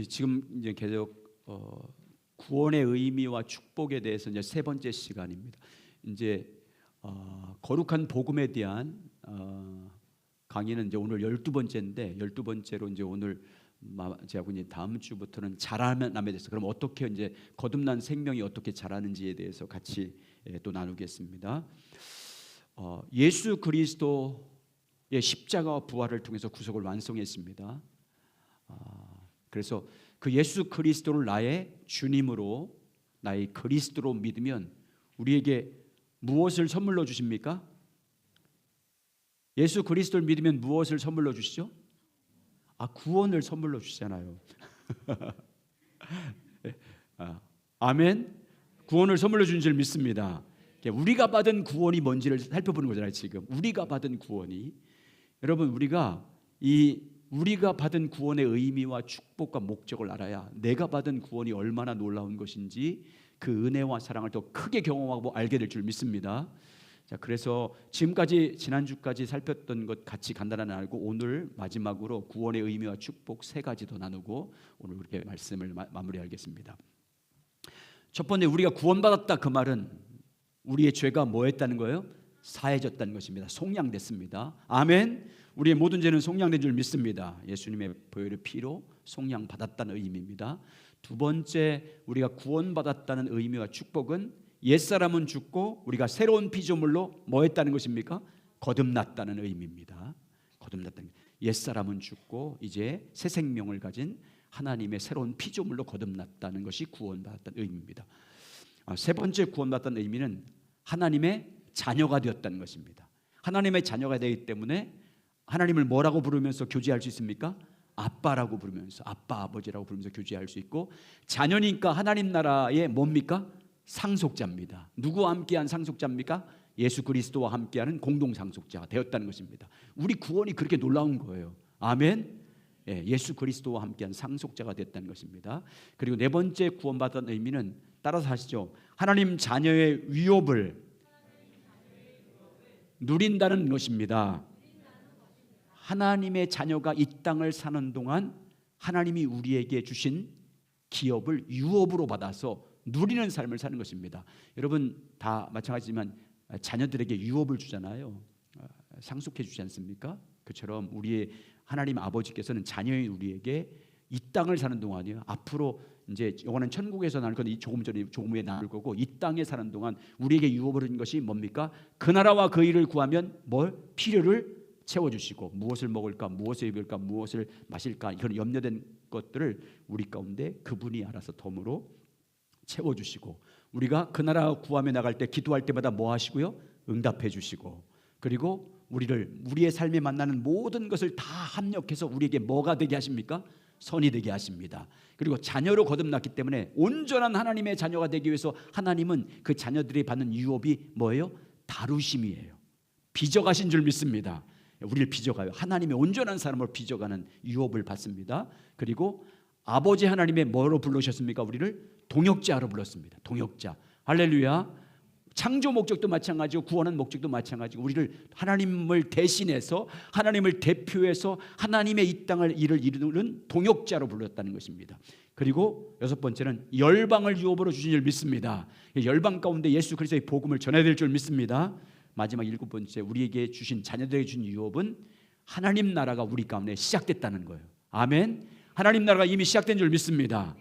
지금 이제 계속 구원의 의미와 축복에 대해서 이제 세 번째 시간입니다. 이제 거룩한 복음에 대한 강의는 이제 오늘 12번째인데 12번째로 이제 오늘 제가 이제 다음 주부터는 자라남에 대해서, 그럼 어떻게 이제 거듭난 생명이 어떻게 자라는지에 대해서 같이 또 나누겠습니다. 예수 그리스도의 십자가와 부활을 통해서 구속을 완성했습니다. 그래서 그 예수 그리스도를 나의 주님으로, 나의 그리스도로 믿으면 우리에게 무엇을 선물로 주십니까? 예수 그리스도를 믿으면 무엇을 선물로 주시죠? 구원을 선물로 주시잖아요. 아멘. 구원을 선물로 주는 줄 믿습니다. 우리가 받은 구원이 뭔지를 살펴보는 거잖아요. 지금 우리가 받은 구원이, 여러분, 우리가 받은 구원의 의미와 축복과 목적을 알아야 내가 받은 구원이 얼마나 놀라운 것인지 그 은혜와 사랑을 더 크게 경험하고 알게 될 줄 믿습니다. 자, 그래서 지난주까지 살폈던 것 같이 간단하게 알고, 오늘 마지막으로 구원의 의미와 축복 세 가지 더 나누고 오늘 그렇게 말씀을 마무리하겠습니다. 첫 번째, 우리가 구원받았다, 그 말은 우리의 죄가 뭐했다는 거예요? 사해졌다는 것입니다. 속량됐습니다. 아멘. 우리의 모든 죄는 속량된 줄 믿습니다. 예수님의 보혈의 피로 속량받았다는 의미입니다. 두 번째, 우리가 구원받았다는 의미와 축복은 옛사람은 죽고 우리가 새로운 피조물로 뭐 했다는 것입니까? 거듭났다는 의미입니다. 거듭났다는, 옛사람은 죽고 이제 새 생명을 가진 하나님의 새로운 피조물로 거듭났다는 것이 구원받았다는 의미입니다. 세 번째, 구원받았다는 의미는 하나님의 자녀가 되었다는 것입니다. 하나님의 자녀가 되기 때문에 하나님을 뭐라고 부르면서 교제할 수 있습니까? 아빠라고 부르면서, 아빠, 아버지라고 부르면서 교제할 수 있고, 자녀니까 하나님 나라의 뭡니까? 상속자입니다. 누구와 함께한 상속자입니까? 예수 그리스도와 함께하는 공동 상속자가 되었다는 것입니다. 우리 구원이 그렇게 놀라운 거예요. 아멘. 예수 그리스도와 함께한 상속자가 됐다는 것입니다. 그리고 네 번째, 구원받은 의미는 따라서 하시죠. 하나님 자녀의 위업을 누린다는 것입니다. 하나님의 자녀가 이 땅을 사는 동안 하나님이 우리에게 주신 기업을 유업으로 받아서 누리는 삶을 사는 것입니다. 여러분 다 마찬가지지만 자녀들에게 유업을 주잖아요. 상속해 주지 않습니까? 그처럼 우리의 하나님 아버지께서는 자녀인 우리에게 이 땅을 사는 동안이요, 앞으로 이제 영원한 천국에서 나올 건 조금 후에 나올 거고, 이 땅에 사는 동안 우리에게 유업을 준 것이 뭡니까? 그 나라와 그 일을 구하면 필요를 채워주시고, 무엇을 먹을까, 무엇을 입을까, 무엇을 마실까, 이런 염려된 것들을 우리 가운데 그분이 알아서 덤으로 채워주시고, 우리가 그 나라 구하며 나갈 때 기도할 때마다 뭐 하시고요? 응답해 주시고, 그리고 우리의 삶에 만나는 모든 것을 다 합력해서 우리에게 뭐가 되게 하십니까? 선이 되게 하십니다. 그리고 자녀로 거듭났기 때문에 온전한 하나님의 자녀가 되기 위해서 하나님은 그 자녀들이 받는 유업이 뭐예요? 다루심이에요. 빚어가신 줄 믿습니다. 우리를 빚어가요. 하나님의 온전한 사람으로 빚어가는 유업을 받습니다. 그리고 아버지 하나님의 뭐로 부르셨습니까? 우리를 동역자로 불렀습니다. 동역자. 할렐루야. 창조 목적도 마찬가지고 구원한 목적도 마찬가지고, 우리를 하나님을 대신해서, 하나님을 대표해서 하나님의 이 땅을 일을 이루는 동역자로 불렀다는 것입니다. 그리고 여섯 번째는 열방을 유업으로 주신 줄 믿습니다. 열방 가운데 예수 그리스도의 복음을 전해야 될 줄 믿습니다. 마지막 일곱 번째, 우리에게 주신, 자녀들에게 주신 유업은 하나님 나라가 우리 가운데 시작됐다는 거예요. 아멘. 하나님 나라가 이미 시작된 줄 믿습니다.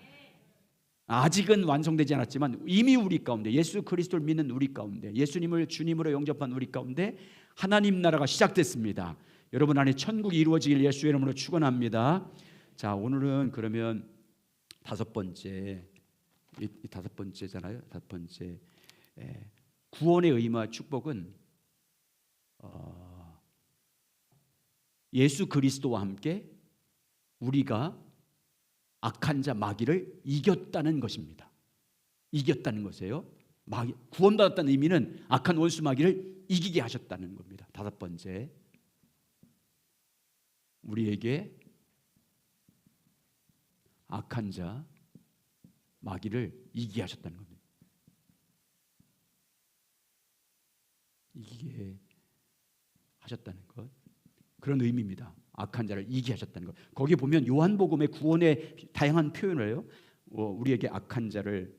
아직은 완성되지 않았지만 이미 우리 가운데, 예수 그리스도를 믿는 우리 가운데, 예수님을 주님으로 영접한 우리 가운데 하나님 나라가 시작됐습니다. 여러분 안에 천국이 이루어지길 예수의 이름으로 축원합니다. 자, 오늘은 그러면 다섯 번째, 이 다섯 번째잖아요. 다섯 번째, 구원의 의미와 축복은 예수 그리스도와 함께 우리가 악한 자 마귀를 이겼다는 것입니다. 이겼다는 것이에요. 구원받았다는 의미는 악한 원수 마귀를 이기게 하셨다는 겁니다. 다섯 번째, 우리에게 악한 자 마귀를 이기게 하셨다는 겁니다. 이기게 하셨다는 것, 그런 의미입니다. 악한 자를 이기게 하셨다는 것. 거기 보면 요한복음의 구원의 다양한 표현을 해요. 우리에게 악한 자를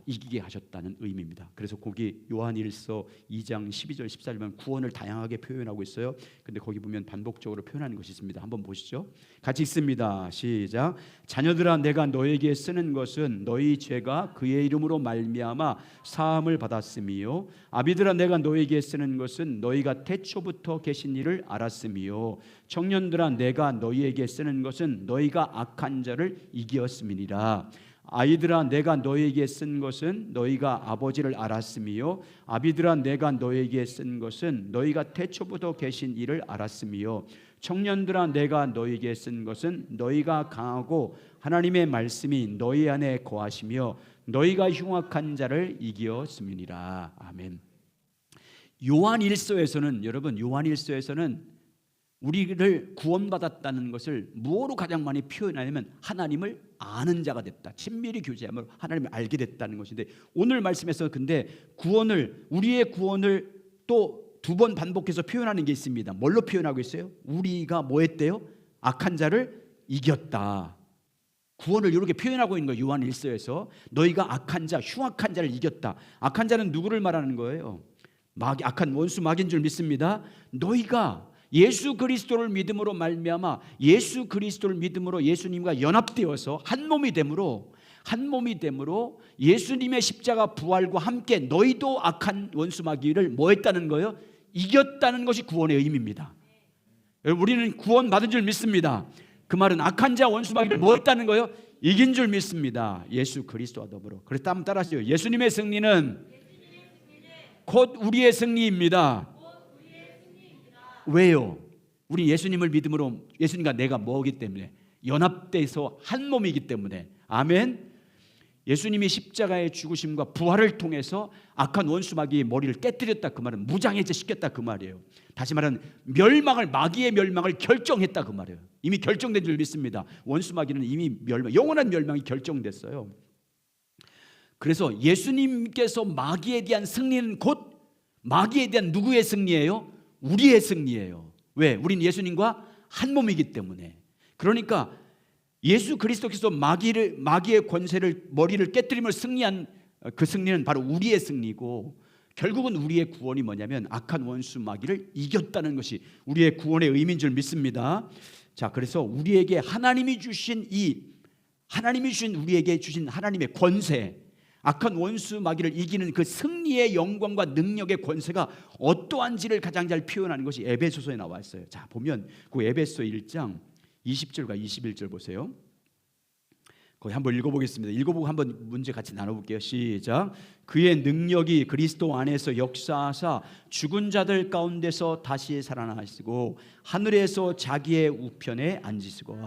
이기게 하셨다는 의미입니다. 그래서 거기 요한일서 2장 12절 14절만 구원을 다양하게 표현하고 있어요. 근데 거기 보면 반복적으로 표현하는 것이 있습니다. 한번 보시죠. 같이 읽습니다. 시작. 자녀들아 내가 너에게 쓰는 것은 너희 죄가 그의 이름으로 말미암아 사함을 받았음이요 아비들아 내가 너에게 쓰는 것은 너희가 태초부터 계신 이를 알았음이요 청년들아 내가 너희에게 쓰는 것은 너희가 악한 자를 이기었음이니라. 아이들아 내가 너에게 쓴 것은 너희가 아버지를 알았음이요 아비들아 내가 너에게 쓴 것은 너희가 태초부터 계신 이를 알았음이요 청년들아 내가 너에게 쓴 것은 너희가 강하고 하나님의 말씀이 너희 안에 거하시며 너희가 흉악한 자를 이기었음이니라. 아멘. 요한일서에서는 여러분 요한일서에서는 우리를 구원받았다는 것을 무엇으로 가장 많이 표현하냐면 하나님을 아는 자가 됐다. 친밀히 교제함으로 하나님을 알게 됐다는 것인데 오늘 말씀에서 근데 우리의 구원을 또 두 번 반복해서 표현하는 게 있습니다. 뭘로 표현하고 있어요? 우리가 뭐 했대요? 악한 자를 이겼다. 구원을 이렇게 표현하고 있는 거예요. 요한 1서에서 너희가 악한 자, 흉악한 자를 이겼다. 악한 자는 누구를 말하는 거예요? 악한 원수 마귀인 줄 믿습니다. 너희가 예수 그리스도를 믿음으로 말미암아 예수 그리스도를 믿음으로 예수님과 연합되어서 한 몸이 됨으로 예수님의 십자가 부활과 함께 너희도 악한 원수 마귀를 뭐 했다는 거예요? 이겼다는 것이 구원의 의미입니다. 우리는 구원 받은 줄 믿습니다. 그 말은 악한 자 원수 마귀를 뭐 했다는 거예요? 이긴 줄 믿습니다. 예수 그리스도와 더불어. 그래서 한번 따라하시죠. 예수님의 승리는 곧 우리의 승리입니다. 왜요? 우리 예수님을 믿음으로 예수님과 내가 뭐기 때문에 연합돼서 한 몸이기 때문에. 아멘. 예수님이 십자가의 죽으심과 부활을 통해서 악한 원수 마귀의 머리를 깨뜨렸다. 그 말은 무장해제 시켰다 그 말이에요. 다시 말하면 마귀의 멸망을 결정했다 그 말이에요. 이미 결정된 줄 믿습니다. 원수 마귀는 이미 영원한 멸망이 결정됐어요. 그래서 예수님께서 마귀에 대한 승리는 곧 마귀에 대한 누구의 승리예요? 우리의 승리예요. 왜? 우린 예수님과 한 몸이기 때문에. 그러니까 예수 그리스도께서 마귀의 권세를 머리를 깨뜨림을 승리한 그 승리는 바로 우리의 승리고 결국은 우리의 구원이 뭐냐면 악한 원수 마귀를 이겼다는 것이 우리의 구원의 의미인 줄 믿습니다. 자, 그래서 우리에게 하나님이 주신 우리에게 주신 하나님의 권세, 악한 원수 마귀를 이기는 그 승리의 영광과 능력의 권세가 어떠한지를 가장 잘 표현하는 것이 에베소서에 나와 있어요. 자, 보면 그 에베소 1장 20절과 21절 보세요. 거기 한번 읽어보겠습니다. 읽어보고 한번 문제 같이 나눠볼게요. 시작. 그의 능력이 그리스도 안에서 역사하사 죽은 자들 가운데서 다시 살아나시고 하늘에서 자기의 우편에 앉으시고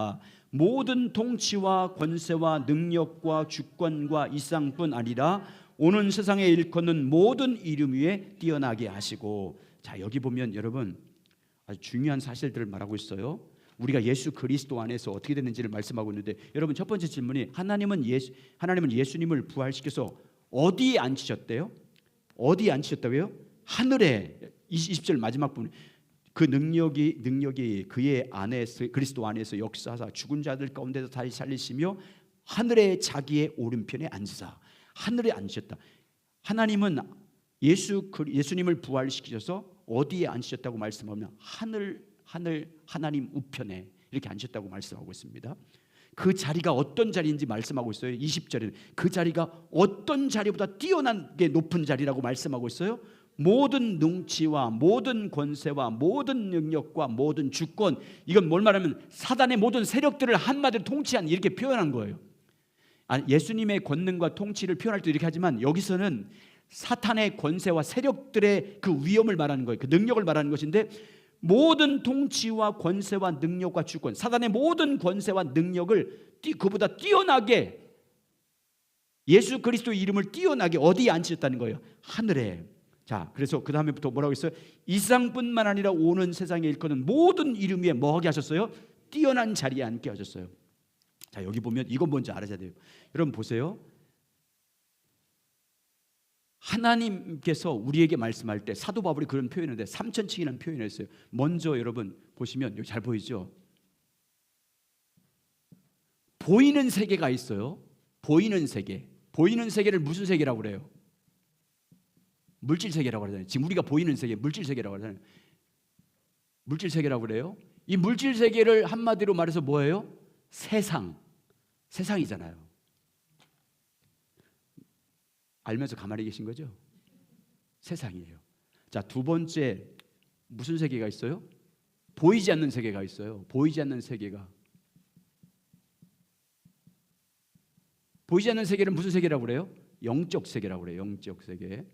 모든 통치와 권세와 능력과 주권과 이상뿐 아니라 오는 세상에 일컫는 모든 이름 위에 뛰어나게 하시고. 자, 여기 보면 여러분 아주 중요한 사실들을 말하고 있어요. 우리가 예수 그리스도 안에서 어떻게 됐는지를 말씀하고 있는데 여러분 첫 번째 질문이 하나님은 예수님을 부활시켜서 어디에 앉히셨대요? 어디에 앉히셨다고요? 하늘에. 20절 마지막 부분 그 능력이 그의 안에서 그리스도 안에서 역사하사 죽은 자들 가운데서 다시 살리시며 하늘에 자기의 오른편에 앉으사. 하늘에 앉으셨다. 하나님은 예수님을 부활시키셔서 어디에 앉으셨다고 말씀하면 하나님 우편에 이렇게 앉으셨다고 말씀하고 있습니다. 그 자리가 어떤 자리인지 말씀하고 있어요. 20절에는 그 자리가 어떤 자리보다 뛰어나게 높은 자리라고 말씀하고 있어요. 모든 능치와 모든 권세와 모든 능력과 모든 주권, 이건 뭘 말하면 사단의 모든 세력들을 한마디로 통치한 이렇게 표현한 거예요. 예수님의 권능과 통치를 표현할 때 이렇게 하지만 여기서는 사탄의 권세와 세력들의 그 위험을 말하는 거예요. 그 능력을 말하는 것인데 모든 통치와 권세와 능력과 주권, 사단의 모든 권세와 능력을 그보다 뛰어나게 예수 그리스도의 이름을 뛰어나게 어디에 앉히셨다는 거예요? 하늘에. 자, 그래서 그 다음에부터 뭐라고 했어요? 이상뿐만 아니라 오는 세상에 일컫는 모든 이름 위에 뭐하게 하셨어요? 뛰어난 자리에 앉게 하셨어요. 자, 여기 보면 이건 뭔지 알아야 돼요. 여러분 보세요. 하나님께서 우리에게 말씀할 때 사도 바울이 그런 표현을 했는데 3,000층이라는 표현을 했어요. 먼저 여러분 보시면 여기 잘 보이죠? 보이는 세계가 있어요. 보이는 세계. 보이는 세계를 무슨 세계라고 그래요? 물질 세계라고 그러잖아요. 지금 우리가 보이는 세계, 물질 세계라고 그러잖아요. 물질 세계라고 그래요. 이 물질 세계를 한마디로 말해서 뭐예요? 세상이잖아요. 알면서 가만히 계신 거죠? 세상이에요. 자, 두 번째 무슨 세계가 있어요? 보이지 않는 세계가 있어요. 보이지 않는 세계가. 보이지 않는 세계는 무슨 세계라고 그래요? 영적 세계라고 그래요. 영적 세계.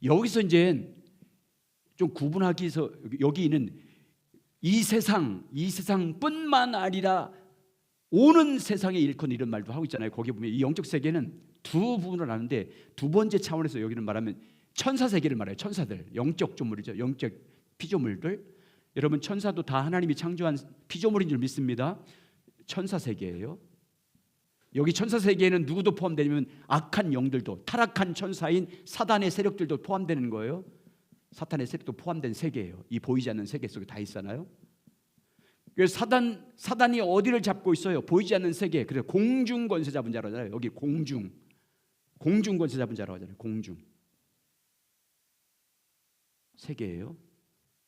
여기서 이제 좀 구분하기 위해서 여기는 이 세상뿐만 아니라 오는 세상에 일컫는 이런 말도 하고 있잖아요. 거기 보면 이 영적 세계는 두 부분을 하는데 두 번째 차원에서 여기는 말하면 천사 세계를 말해요. 천사들, 영적 조물이죠. 영적 피조물들. 여러분 천사도 다 하나님이 창조한 피조물인 줄 믿습니다. 천사 세계예요. 여기 천사 세계에는 누구도 포함되냐면 악한 영들도, 타락한 천사인 사단의 세력들도 포함되는 거예요. 사탄의 세력도 포함된 세계예요. 이 보이지 않는 세계 속에 다 있잖아요. 그래서 사단이 어디를 잡고 있어요? 보이지 않는 세계. 그래서 공중 권세 잡은 자라고 하잖아요. 여기 공중 권세 잡은 자라고 하잖아요. 공중 세계예요.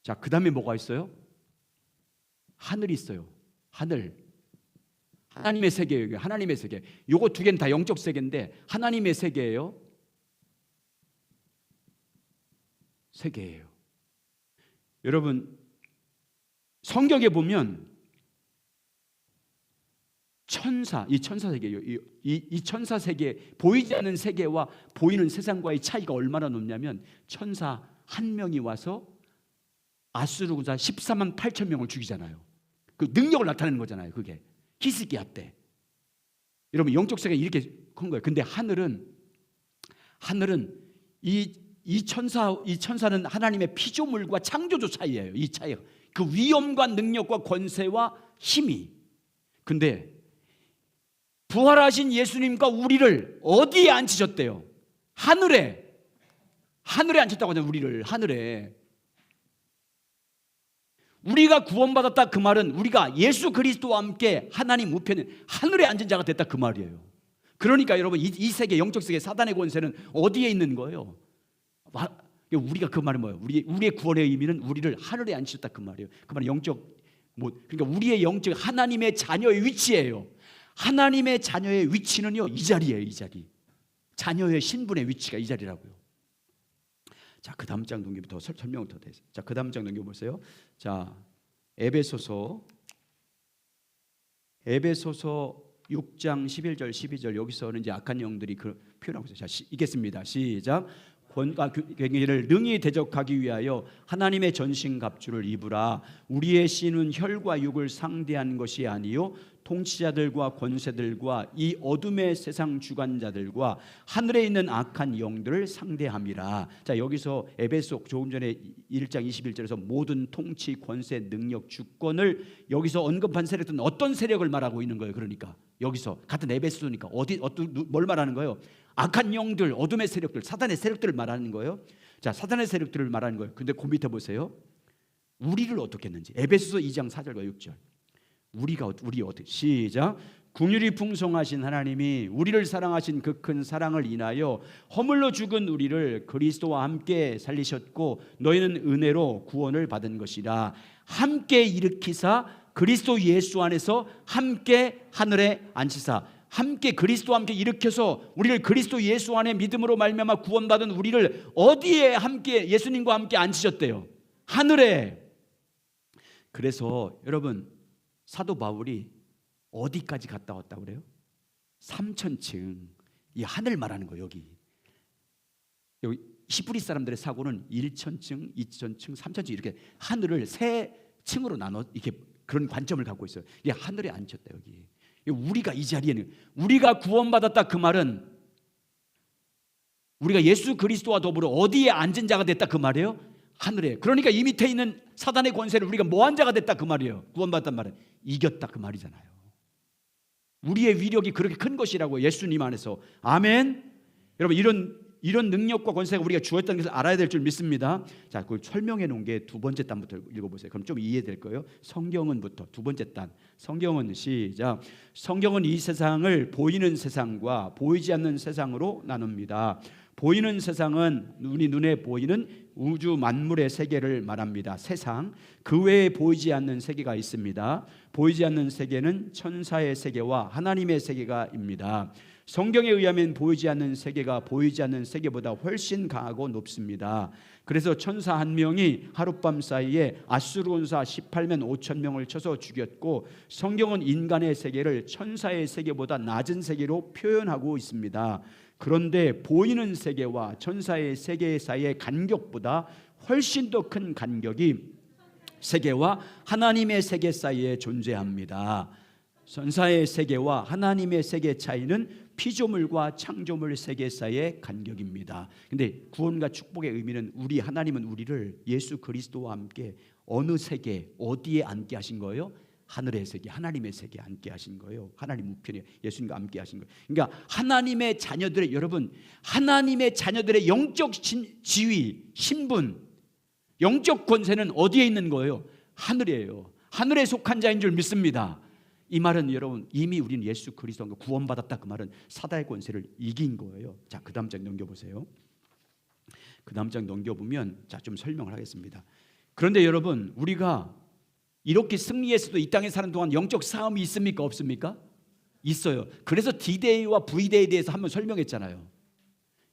자, 그 다음에 뭐가 있어요? 하늘이 있어요. 하늘. 하나님의 세계예요. 하나님의 세계. 요거 두 개는 다 영적 세계인데 하나님의 세계예요. 세계예요. 여러분 성경에 보면 이 천사 세계예요. 이 천사 세계, 보이지 않는 세계와 보이는 세상과의 차이가 얼마나 높냐면 천사 한 명이 와서 아수르 군사 14만 8천 명을 죽이잖아요. 그 능력을 나타내는 거잖아요. 그게 히스기야 때. 여러분 영적 세계가 이렇게 큰 거예요. 근데 하늘은 이 천사는 하나님의 피조물과 창조주 차이예요. 이 차이. 그 위엄과 능력과 권세와 힘이. 근데 부활하신 예수님과 우리를 어디에 앉히셨대요? 하늘에 앉혔다고 하잖아요. 우리를 하늘에. 우리가 구원받았다 그 말은 우리가 예수 그리스도와 함께 하나님 우편에 하늘에 앉은 자가 됐다 그 말이에요. 그러니까 여러분 이 세계, 영적 세계, 사단의 권세는 어디에 있는 거예요? 우리가 그 말은 뭐예요? 우리의 구원의 의미는 우리를 하늘에 앉히셨다 그 말이에요. 그 말은 영적, 그러니까 우리의 영적 하나님의 자녀의 위치예요. 하나님의 자녀의 위치는요 이 자리예요. 이 자리. 자녀의 신분의 위치가 이 자리라고요. 자, 그 다음 장 넘기부터 설명을 더 해서. 자, 그 다음 장 넘겨보세요. 자, 에베소서 6장 11절 12절 여기서는 이제 악한 영들이 그 표현하고 있어요. 자, 읽겠습니다. 시작. 권과 경계를 능히 대적하기 위하여 하나님의 전신갑주를 입으라. 우리의 신은 혈과 육을 상대한 것이 아니요 통치자들과 권세들과 이 어둠의 세상 주관자들과 하늘에 있는 악한 영들을 상대함이라. 자, 여기서 에베소 조금 전에 1장 21절에서 모든 통치, 권세, 능력, 주권을 여기서 언급한 세력들은 어떤 세력을 말하고 있는 거예요? 그러니까 여기서 같은 에베소니까 뭘 말하는 거예요? 악한 영들, 어둠의 세력들, 사단의 세력들을 말하는 거예요. 자, 사단의 세력들을 말하는 거예요. 근데 그 밑에 보세요. 우리를 어떻게 했는지. 에베소서 2장 4절과 6절. 우리 어떻게? 시작. 긍휼이 풍성하신 하나님이 우리를 사랑하신 그 큰 사랑을 인하여 허물로 죽은 우리를 그리스도와 함께 살리셨고 너희는 은혜로 구원을 받은 것이라. 함께 일으키사 그리스도 예수 안에서 함께 하늘에 앉히사. 함께 그리스도와 함께 일으켜서 우리를 그리스도 예수 안에 믿음으로 말미암아 구원받은 우리를 어디에 함께 예수님과 함께 앉히셨대요? 하늘에. 그래서 여러분 사도 바울이 어디까지 갔다 왔다고 그래요? 3천층. 이 하늘 말하는 거예요. 여기 히브리 사람들의 사고는 1천층, 2천층, 3천층 이렇게 하늘을 세 층으로 나눠 이렇게 그런 관점을 갖고 있어요. 이게 하늘에 앉혔다. 여기 우리가 이 자리에는 우리가 구원받았다 그 말은 우리가 예수 그리스도와 더불어 어디에 앉은 자가 됐다 그 말이에요? 하늘에. 그러니까 이 밑에 있는 사단의 권세를 우리가 뭐한 자가 됐다 그 말이에요. 구원받았단 말은 이겼다 그 말이잖아요. 우리의 위력이 그렇게 큰 것이라고 예수님 안에서. 아멘. 여러분 이런 능력과 권세가 우리가 주었다는 것을 알아야 될 줄 믿습니다. 자, 그걸 설명해 놓은 게 두 번째 단부터 읽어보세요. 그럼 좀 이해될 거예요. 성경은부터 두 번째 단. 성경은 시작. 성경은 이 세상을 보이는 세상과 보이지 않는 세상으로 나눕니다. 보이는 세상은 우리 눈에 보이는 우주 만물의 세계를 말합니다. 세상. 그 외에 보이지 않는 세계가 있습니다. 보이지 않는 세계는 천사의 세계와 하나님의 세계가입니다. 성경에 의하면 보이지 않는 세계가 보이지 않는 세계보다 훨씬 강하고 높습니다. 그래서 천사 한 명이 하룻밤 사이에 아수르온사 18만 5천 명을 쳐서 죽였고, 성경은 인간의 세계를 천사의 세계보다 낮은 세계로 표현하고 있습니다. 그런데 보이는 세계와 천사의 세계 사이의 간격보다 훨씬 더 큰 간격이 세계와 하나님의 세계 사이에 존재합니다. 천사의 세계와 하나님의 세계 차이는 피조물과 창조물 세계 사이의 간격입니다. 근데 구원과 축복의 의미는 우리 하나님은 우리를 예수 그리스도와 함께 어느 세계 어디에 앉게 하신 거예요? 하늘의 세계, 하나님의 세계에 앉게 하신 거예요. 하나님 우편에 예수님과 함께 하신 거예요. 그러니까 하나님의 자녀들의, 여러분, 하나님의 자녀들의 영적 지위, 신분, 영적 권세는 어디에 있는 거예요? 하늘이에요. 하늘에 속한 자인 줄 믿습니다. 이 말은 여러분, 이미 우리는 예수 그리스도가 구원받았다, 그 말은 사단의 권세를 이긴 거예요. 자, 그 다음 장 넘겨보세요. 그 다음 장 넘겨보면 자, 좀 설명을 하겠습니다. 그런데 여러분, 우리가 이렇게 승리했어도 이 땅에 사는 동안 영적 싸움이 있습니까? 없습니까? 있어요. 그래서 D-Day와 V-Day에 대해서 한번 설명했잖아요.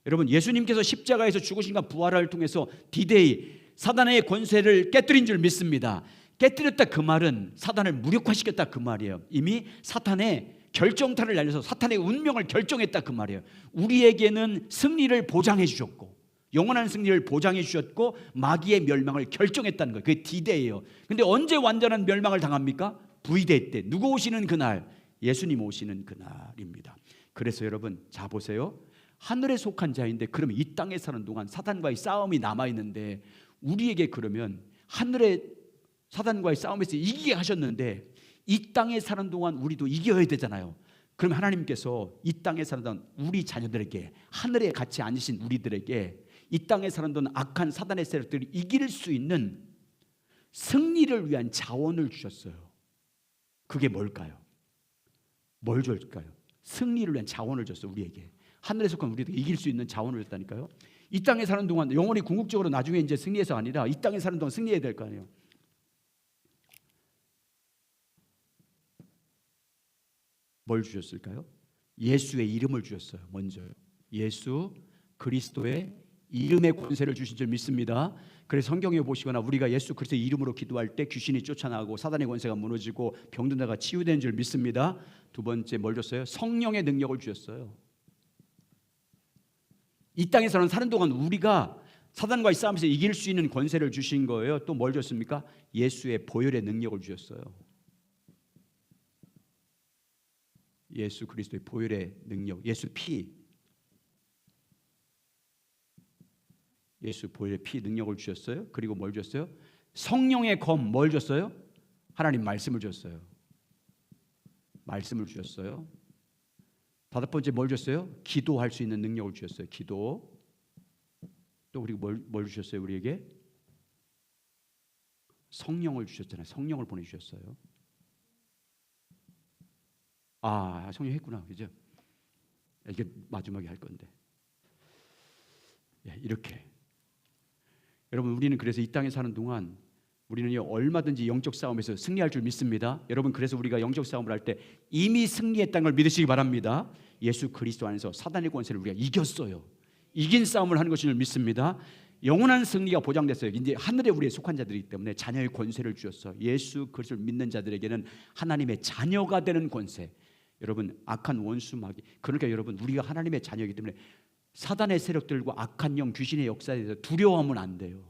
여러분, 예수님께서 십자가에서 죽으신과 부활을 통해서 D-Day, 사단의 권세를 깨뜨린 줄 믿습니다. 깨뜨렸다 그 말은 사단을 무력화시켰다 그 말이에요. 이미 사탄의 결정타를 날려서 사탄의 운명을 결정했다 그 말이에요. 우리에게는 승리를 보장해 주셨고, 영원한 승리를 보장해 주셨고, 마귀의 멸망을 결정했다는 거예요. 그게 D-Day예요. 근데 언제 완전한 멸망을 당합니까? V-Day 때. 누구 오시는 그날? 예수님 오시는 그날입니다. 그래서 여러분, 자 보세요. 하늘에 속한 자인데, 그러면 이 땅에 사는 동안 사단과의 싸움이 남아있는데, 우리에게 그러면 하늘에 사단과의 싸움에서 이기게 하셨는데, 이 땅에 사는 동안 우리도 이겨야 되잖아요. 그럼 하나님께서 이 땅에 사는 동안 우리 자녀들에게, 하늘에 같이 앉으신 우리들에게 이 땅에 사는 동안 악한 사단의 세력들을 이길 수 있는 승리를 위한 자원을 주셨어요. 그게 뭘까요? 뭘 줄까요? 승리를 위한 자원을 줬어요. 우리에게. 하늘에 속한 우리도 이길 수 있는 자원을 줬다니까요. 이 땅에 사는 동안 영원히 궁극적으로 나중에 이제 승리해서 아니라 이 땅에 사는 동안 승리해야 될 거 아니에요. 뭘 주셨을까요? 예수의 이름을 주셨어요. 먼저요. 예수 그리스도의 이름의 권세를 주신 줄 믿습니다. 그래서 성경에 보시거나 우리가 예수 그리스도의 이름으로 기도할 때 귀신이 쫓아나가고 사단의 권세가 무너지고 병든 자가 치유된 줄 믿습니다. 두 번째 뭘 줬어요? 성령의 능력을 주셨어요. 이 땅에서는 사는 동안 우리가 사단과의 싸움에서 이길 수 있는 권세를 주신 거예요. 또 뭘 줬습니까? 예수의 보혈의 능력을 주셨어요. 예수 그리스도의 보혈의 능력, 예수 피, 예수 보혈의 피 능력을 주셨어요. 그리고 뭘 줬어요? 성령의 검, 뭘 줬어요? 하나님 말씀을 줬어요. 말씀을 주셨어요. 다섯 번째 뭘 줬어요? 기도할 수 있는 능력을 주셨어요. 기도. 또 우리 뭘 주셨어요? 우리에게 성령을 주셨잖아요. 성령을 보내주셨어요. 아, 성령 했구나, 그죠? 이게 마지막에 할 건데. 이렇게 여러분, 우리는 그래서 이 땅에 사는 동안 우리는요, 얼마든지 영적 싸움에서 승리할 줄 믿습니다. 여러분, 그래서 우리가 영적 싸움을 할 때 이미 승리했다는 걸 믿으시기 바랍니다. 예수 그리스도 안에서 사단의 권세를 우리가 이겼어요. 이긴 싸움을 하는 것을 믿습니다. 영원한 승리가 보장됐어요. 이제 하늘에 우리에 속한 자들이기 때문에 자녀의 권세를 주셨어. 예수 그리스도를 믿는 자들에게는 하나님의 자녀가 되는 권세. 여러분, 악한 원수 마귀, 그러니까 여러분, 우리가 하나님의 자녀이기 때문에 사단의 세력들과 악한 영, 귀신의 역사에 대해서 두려워하면 안 돼요.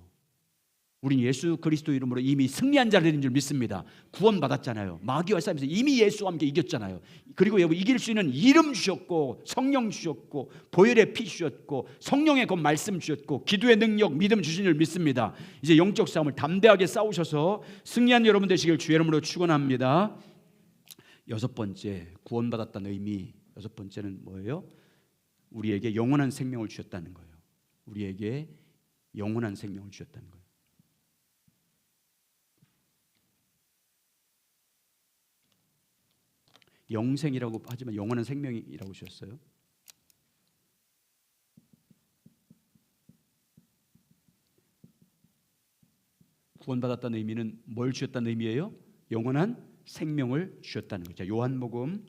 우린 예수 그리스도 이름으로 이미 승리한 자들인 줄 믿습니다. 구원받았잖아요. 마귀와 싸우면서 이미 예수와 함께 이겼잖아요. 그리고 여러분, 이길 수 있는 이름 주셨고, 성령 주셨고, 보혈의 피 주셨고, 성령의 그 말씀 주셨고, 기도의 능력, 믿음 주신 줄 믿습니다. 이제 영적 싸움을 담대하게 싸우셔서 승리한 여러분 되시길 주의 이름으로 축원합니다. 여섯 번째, 구원받았다는 의미. 여섯 번째는 뭐예요? 우리에게 영원한 생명을 주셨다는 거예요. 우리에게 영원한 생명을 주셨다는 거예요. 영생이라고 하지만 영원한 생명이라고 주셨어요. 구원받았다는 의미는 뭘 주셨다는 의미예요? 영원한 생명을 주셨다는 거죠. 요한복음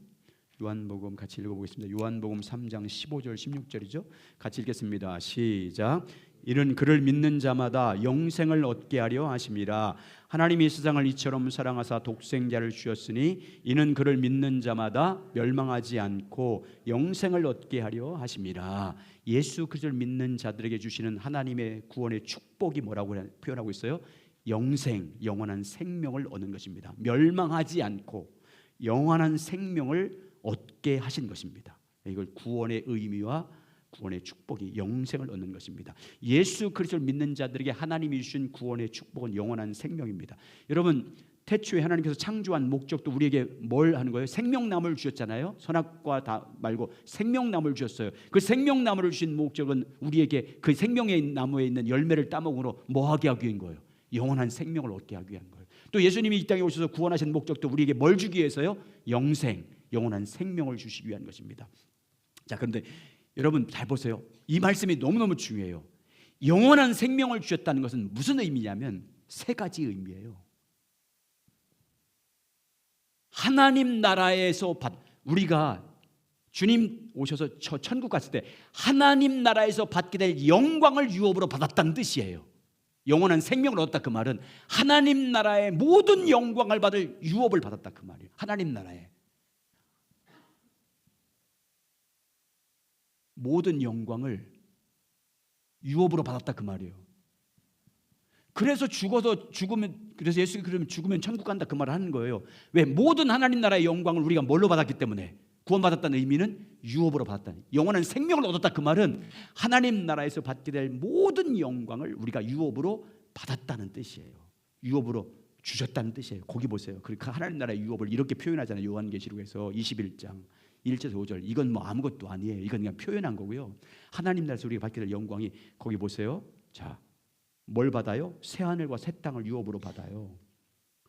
같이 읽어보겠습니다. 요한복음 3장 15절 16절이죠. 같이 읽겠습니다. 시작. 이는 그를 믿는 자마다 영생을 얻게 하려 하심이라. 하나님이 세상을 이처럼 사랑하사 독생자를 주셨으니 이는 그를 믿는 자마다 멸망하지 않고 영생을 얻게 하려 하심이라. 예수 그리스도를 믿는 자들에게 주시는 하나님의 구원의 축복이 뭐라고 표현하고 있어요? 영생, 영원한 생명을 얻는 것입니다. 멸망하지 않고 영원한 생명을 얻게 하신 것입니다. 이걸 구원의 의미와 구원의 축복이 영생을 얻는 것입니다. 예수 그리스도를 믿는 자들에게 하나님이 주신 구원의 축복은 영원한 생명입니다. 여러분, 태초에 하나님께서 창조한 목적도 우리에게 뭘 하는 거예요? 생명나무를 주셨잖아요. 선악과 다 말고 생명나무를 주셨어요. 그 생명나무를 주신 목적은 우리에게 그 생명의 나무에 있는 열매를 따먹으로 뭐 하게 하기 위한 거예요? 영원한 생명을 얻게 하기 위한 거예요. 또 예수님이 이 땅에 오셔서 구원하신 목적도 우리에게 뭘 주기 위해서요? 영생, 영원한 생명을 주시기 위한 것입니다. 자, 그런데 여러분 잘 보세요. 이 말씀이 너무너무 중요해요. 영원한 생명을 주셨다는 것은 무슨 의미냐면 세 가지 의미예요. 하나님 나라에서 우리가 주님 오셔서 천국 갔을 때 하나님 나라에서 받게 될 영광을 유업으로 받았다는 뜻이에요. 영원한 생명을 얻었다 그 말은 하나님 나라의 모든 영광을 받을 유업을 받았다 그 말이에요. 하나님 나라의 모든 영광을 유업으로 받았다 그 말이에요. 그래서 그래서 예수가 그러면 죽으면 천국 간다 그 말을 하는 거예요. 왜? 모든 하나님 나라의 영광을 우리가 뭘로 받았기 때문에. 구원받았다는 의미는 유업으로 받았다는, 영원한 생명을 얻었다 그 말은 하나님 나라에서 받게 될 모든 영광을 우리가 유업으로 받았다는 뜻이에요. 유업으로 주셨다는 뜻이에요. 거기 보세요. 그러니까 하나님 나라의 유업을 이렇게 표현하잖아요. 요한계시록에서 21장 1절 5절. 이건 뭐 아무것도 아니에요. 이건 그냥 표현한 거고요. 하나님 나라에서 우리가 받게 될 영광이 거기 보세요. 자, 뭘 받아요? 새 하늘과 새 땅을 유업으로 받아요.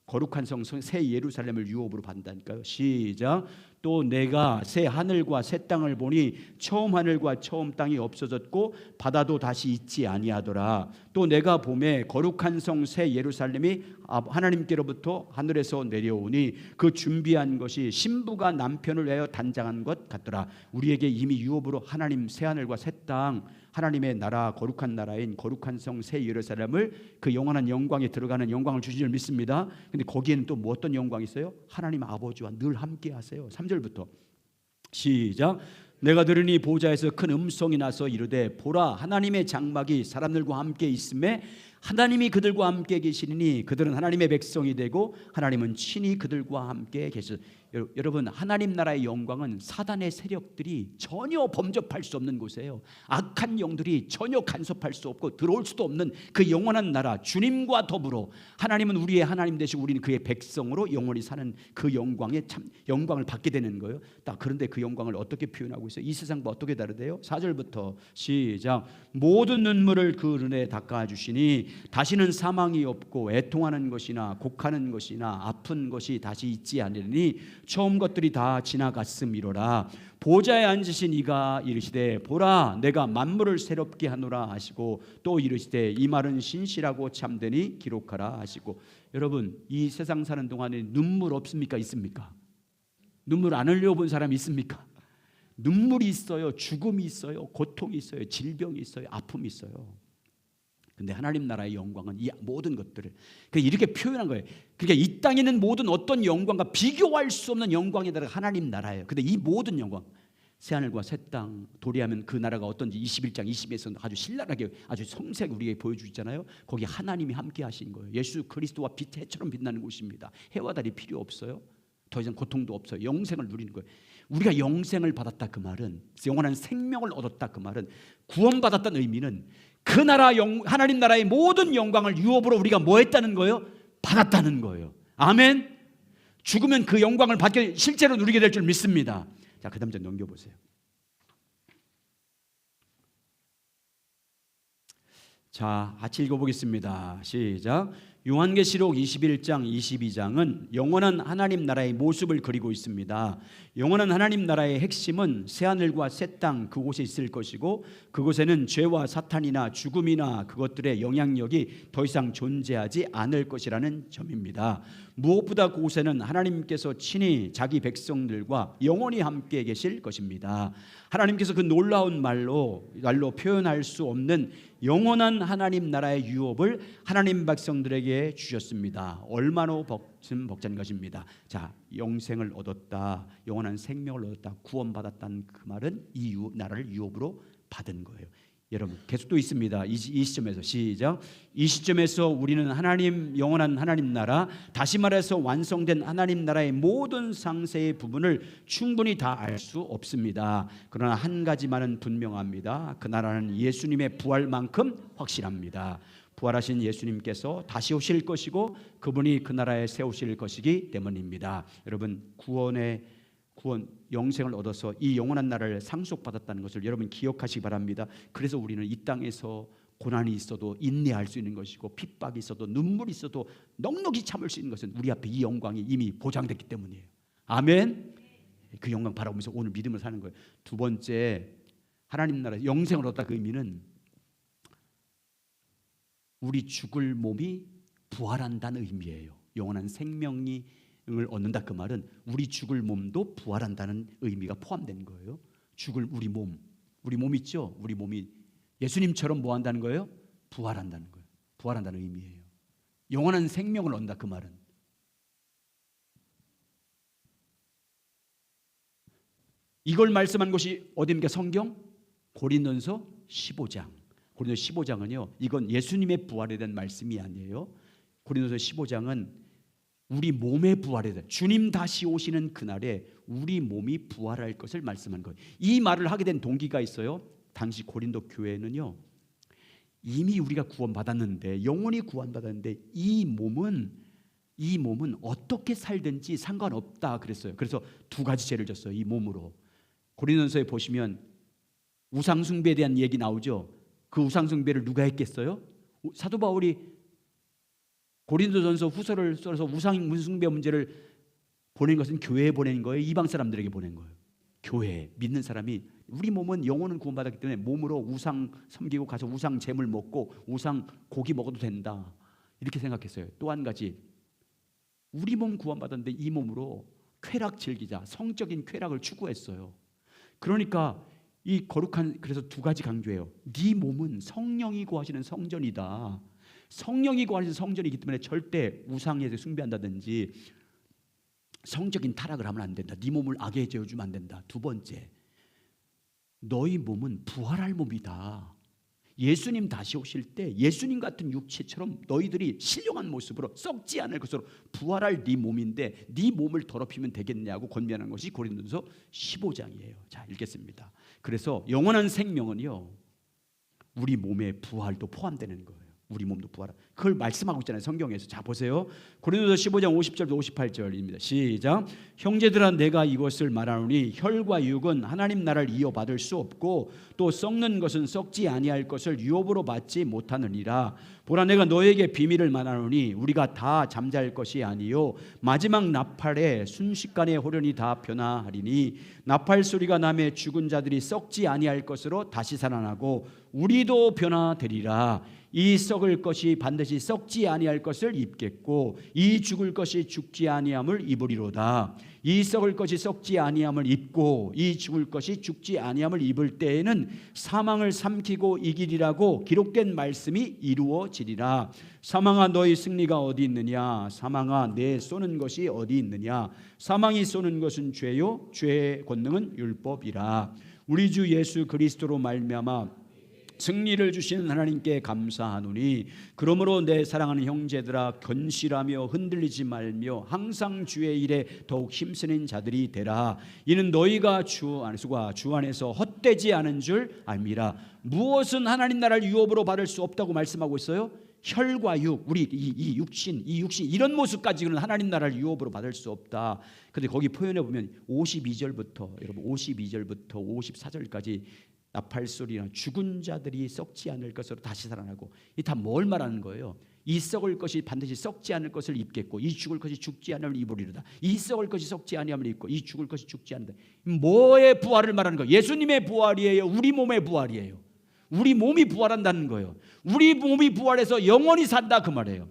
거룩한 성 새 예루살렘을 유업으로 받는다니까요. 시작. 또 내가 새 하늘과 새 땅을 보니 처음 하늘과 처음 땅이 없어졌고 바다도 다시 있지 아니하더라. 또 내가 보매 거룩한 성 새 예루살렘이 하나님께로부터 하늘에서 내려오니 그 준비한 것이 신부가 남편을 위하여 단장한 것 같더라. 우리에게 이미 유업으로 하나님 새 하늘과 새 땅, 하나님의 나라, 거룩한 나라인 거룩한 성 새 예루살렘을 그 영원한 영광에 들어가는 영광을 주신 줄 믿습니다. 근데 거기에는 또 뭐 어떤 영광이 있어요? 하나님 아버지와 늘 함께 하세요. 3절부터 시작. 내가 들으니 보좌에서 큰 음성이 나서 이르되 보라 하나님의 장막이 사람들과 함께 있음에 하나님이 그들과 함께 계시니 그들은 하나님의 백성이 되고 하나님은 친히 그들과 함께 계시. 여러분, 하나님 나라의 영광은 사단의 세력들이 전혀 범접할 수 없는 곳이에요. 악한 영들이 전혀 간섭할 수 없고 들어올 수도 없는 그 영원한 나라, 주님과 더불어 하나님은 우리의 하나님 되시고 우리는 그의 백성으로 영원히 사는 그 영광에 참 영광을 받게 되는 거예요. 딱 그런데 그 영광을 어떻게 표현하고 있어요? 이 세상과 어떻게 다르대요? 4절부터 시작. 모든 눈물을 그 눈에 닦아주시니 다시는 사망이 없고 애통하는 것이나 곡하는 것이나 아픈 것이 다시 있지 않으니 처음 것들이 다 지나갔음이로라. 보좌에 앉으신 이가 이르시되 보라 내가 만물을 새롭게 하노라 하시고 또 이르시되 이 말은 신실하고 참되니 기록하라 하시고. 여러분, 이 세상 사는 동안에 눈물 없습니까? 있습니까? 눈물 안 흘려본 사람 있습니까? 눈물이 있어요. 죽음이 있어요. 고통이 있어요. 질병이 있어요. 아픔이 있어요. 근데 하나님 나라의 영광은 이 모든 것들을 이렇게 표현한 거예요. 그러니까 이 땅에 있는 모든 어떤 영광과 비교할 수 없는 영광이 하나님 나라예요. 근데 이 모든 영광, 새하늘과 새 땅, 도리하면 그 나라가 어떤지 21장 20에서 아주 신랄하게 아주 성세하게 우리에게 보여주잖아요. 거기 하나님이 함께 하신 거예요. 예수 그리스도와 빛 해처럼 빛나는 곳입니다. 해와 달이 필요 없어요. 더 이상 고통도 없어요. 영생을 누리는 거예요. 우리가 영생을 받았다 그 말은, 영원한 생명을 얻었다 그 말은, 구원받았다는 의미는 그 나라 하나님 나라의 모든 영광을 유업으로 우리가 뭐 했다는 거예요? 받았다는 거예요. 아멘. 죽으면 그 영광을 받게 실제로 누리게 될 줄 믿습니다. 자, 그 다음 좀 넘겨보세요. 자, 같이 읽어보겠습니다. 시작. 요한계시록 21장 22장은 영원한 하나님 나라의 모습을 그리고 있습니다. 영원한 하나님 나라의 핵심은 새하늘과 새 땅 그곳에 있을 것이고, 그곳에는 죄와 사탄이나 죽음이나 그것들의 영향력이 더 이상 존재하지 않을 것이라는 점입니다. 무엇보다 그곳에는 하나님께서 친히 자기 백성들과 영원히 함께 계실 것입니다. 하나님께서 그 놀라운 말로 표현할 수 없는 영원한 하나님 나라의 유업을 하나님 백성들에게 주셨습니다. 얼마나 벅찬 것입니다. 자, 영생을 얻었다, 영원한 생명을 얻었다, 구원받았다는 그 말은 이 나라를 유업으로 받은 거예요. 여러분, 계속 또 있습니다. 이 시점에서 시작. 이 시점에서 우리는 하나님, 영원한 하나님 나라, 다시 말해서 완성된 하나님 나라의 모든 상세의 부분을 충분히 다 알 수 없습니다. 그러나 한 가지만은 분명합니다. 그 나라는 예수님의 부활만큼 확실합니다. 부활하신 예수님께서 다시 오실 것이고, 그분이 그 나라에 세우실 것이기 때문입니다. 여러분, 구원, 영생을 얻어서 이 영원한 나라를 상속받았다는 것을 여러분 기억하시기 바랍니다. 그래서 우리는 이 땅에서 고난이 있어도 인내할 수 있는 것이고, 핍박이 있어도 눈물이 있어도 넉넉히 참을 수 있는 것은 우리 앞에 이 영광이 이미 보장됐기 때문이에요. 아멘. 그 영광 바라보면서 오늘 믿음을 사는 거예요. 두 번째, 하나님 나라 영생을 얻었다, 그 의미는 우리 죽을 몸이 부활한다는 의미예요. 영원한 생명을 얻는다, 그 말은 우리 죽을 몸도 부활한다는 의미가 포함된 거예요. 죽을 우리 몸 있죠? 우리 몸이 예수님처럼 뭐 한다는 거예요? 부활한다는 거예요. 부활한다는 의미예요. 영원한 생명을 얻는다, 그 말은. 이걸 말씀한 것이 어디입니까? 성경? 고린도서 15장. 고린도서 15장은요, 이건 예수님의 부활에 대한 말씀이 아니에요. 고린도서 15장은 우리 몸의 부활에 대해, 주님 다시 오시는 그날에 우리 몸이 부활할 것을 말씀한 거예요. 이 말을 하게 된 동기가 있어요. 당시 고린도 교회는요, 이미 우리가 구원받았는데, 영원히 구원받았는데 이 몸은 어떻게 살든지 상관없다 그랬어요. 그래서 두 가지 죄를 졌어요, 이 몸으로. 고린도서에 보시면 우상 숭배에 대한 얘기 나오죠. 그 우상 숭배를 누가 했겠어요? 사도 바울이 고린도전서 후서를 써서 우상 숭배 문제를 보낸 것은 교회에 보낸 거예요? 이방 사람들에게 보낸 거예요? 교회, 믿는 사람이 우리 몸은 영혼은 구원받았기 때문에 몸으로 우상 섬기고 가서 우상 재물 먹고 우상 고기 먹어도 된다, 이렇게 생각했어요. 또 한 가지, 우리 몸 구원받았는데 이 몸으로 쾌락 즐기자, 성적인 쾌락을 추구했어요. 그러니까 이 거룩한, 그래서 두 가지 강조해요. 네 몸은 성령이 거하시는 성전이다. 성령이 거하시는 성전이기 때문에 절대 우상에 숭배한다든지 성적인 타락을 하면 안 된다. 네 몸을 악에 재워주면 안 된다. 두 번째, 너희 몸은 부활할 몸이다. 예수님 다시 오실 때 예수님 같은 육체처럼 너희들이 신령한 모습으로 썩지 않을 것으로 부활할 네 몸인데 네 몸을 더럽히면 되겠냐고 권면하는 것이 고린도서 15장이에요. 자, 읽겠습니다. 그래서 영원한 생명은요, 우리 몸의 부활도 포함되는 거예요. 우리 몸도 부활, 그걸 말씀하고 있잖아요, 성경에서. 자, 보세요. 고린도서 15장 50절부터 58절입니다. 시작. 형제들아, 내가 이것을 말하노니 혈과 육은 하나님 나라를 이어받을 수 없고 또 썩는 것은 썩지 아니할 것을 유업으로 받지 못하느니라. 보라, 내가 너에게 비밀을 말하노니 우리가 다 잠잘 것이 아니요 마지막 나팔에 순식간에 호련히 다 변화하리니 나팔 소리가 나매 죽은 자들이 썩지 아니할 것으로 다시 살아나고 우리도 변화되리라. 이 썩을 것이 반드시 썩지 아니할 것을 입겠고 이 죽을 것이 죽지 아니함을 입으리로다. 이 썩을 것이 썩지 아니함을 입고 이 죽을 것이 죽지 아니함을 입을 때에는 사망을 삼키고 이기리라고 기록된 말씀이 이루어지리라. 사망아, 너희 승리가 어디 있느냐? 사망아, 내 쏘는 것이 어디 있느냐? 사망이 쏘는 것은 죄요, 죄의 권능은 율법이라. 우리 주 예수 그리스도로 말미암아 승리를 주시는 하나님께 감사하노니 그러므로 내 사랑하는 형제들아, 견실하며 흔들리지 말며 항상 주의 일에 더욱 힘쓰는 자들이 되라. 이는 너희가 주 안에서 헛되지 않은 줄 알미라. 무엇은 하나님 나라를 유업으로 받을 수 없다고 말씀하고 있어요? 혈과 육, 우리 이 육신 이런 모습까지는 하나님 나라를 유업으로 받을 수 없다. 근데 거기 표현해 보면 52절부터 54절까지 나팔 소리나 죽은 자들이 썩지 않을 것으로 다시 살아나고, 이 다 뭘 말하는 거예요? 이 썩을 것이 반드시 썩지 않을 것을 입겠고 이 죽을 것이 죽지 않음을 입으리로다. 이 썩을 것이 썩지 아니함을 입고 이 죽을 것이 죽지 않는다. 뭐의 부활을 말하는 거예요? 예수님의 부활이에요? 우리 몸의 부활이에요? 우리 몸이 부활한다는 거예요. 우리 몸이 부활해서 영원히 산다 그 말이에요.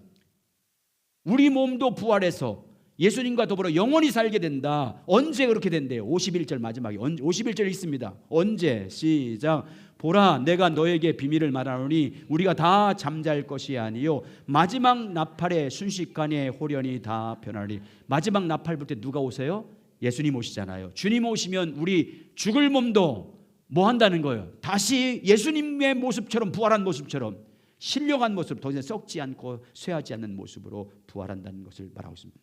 우리 몸도 부활해서 예수님과 더불어 영원히 살게 된다. 언제 그렇게 된대요? 51절 마지막에 51절 있습니다. 언제? 시작. 보라 내가 너에게 비밀을 말하노니 우리가 다 잠잘 것이 아니요 마지막 나팔의 순식간에 호련히 다 변하리. 마지막 나팔 불 때 누가 오세요? 예수님 오시잖아요. 주님 오시면 우리 죽을 몸도 뭐 한다는 거예요? 다시 예수님의 모습처럼, 부활한 모습처럼, 신령한 모습, 더 이상 썩지 않고 쇠하지 않는 모습으로 부활한다는 것을 말하고 있습니다.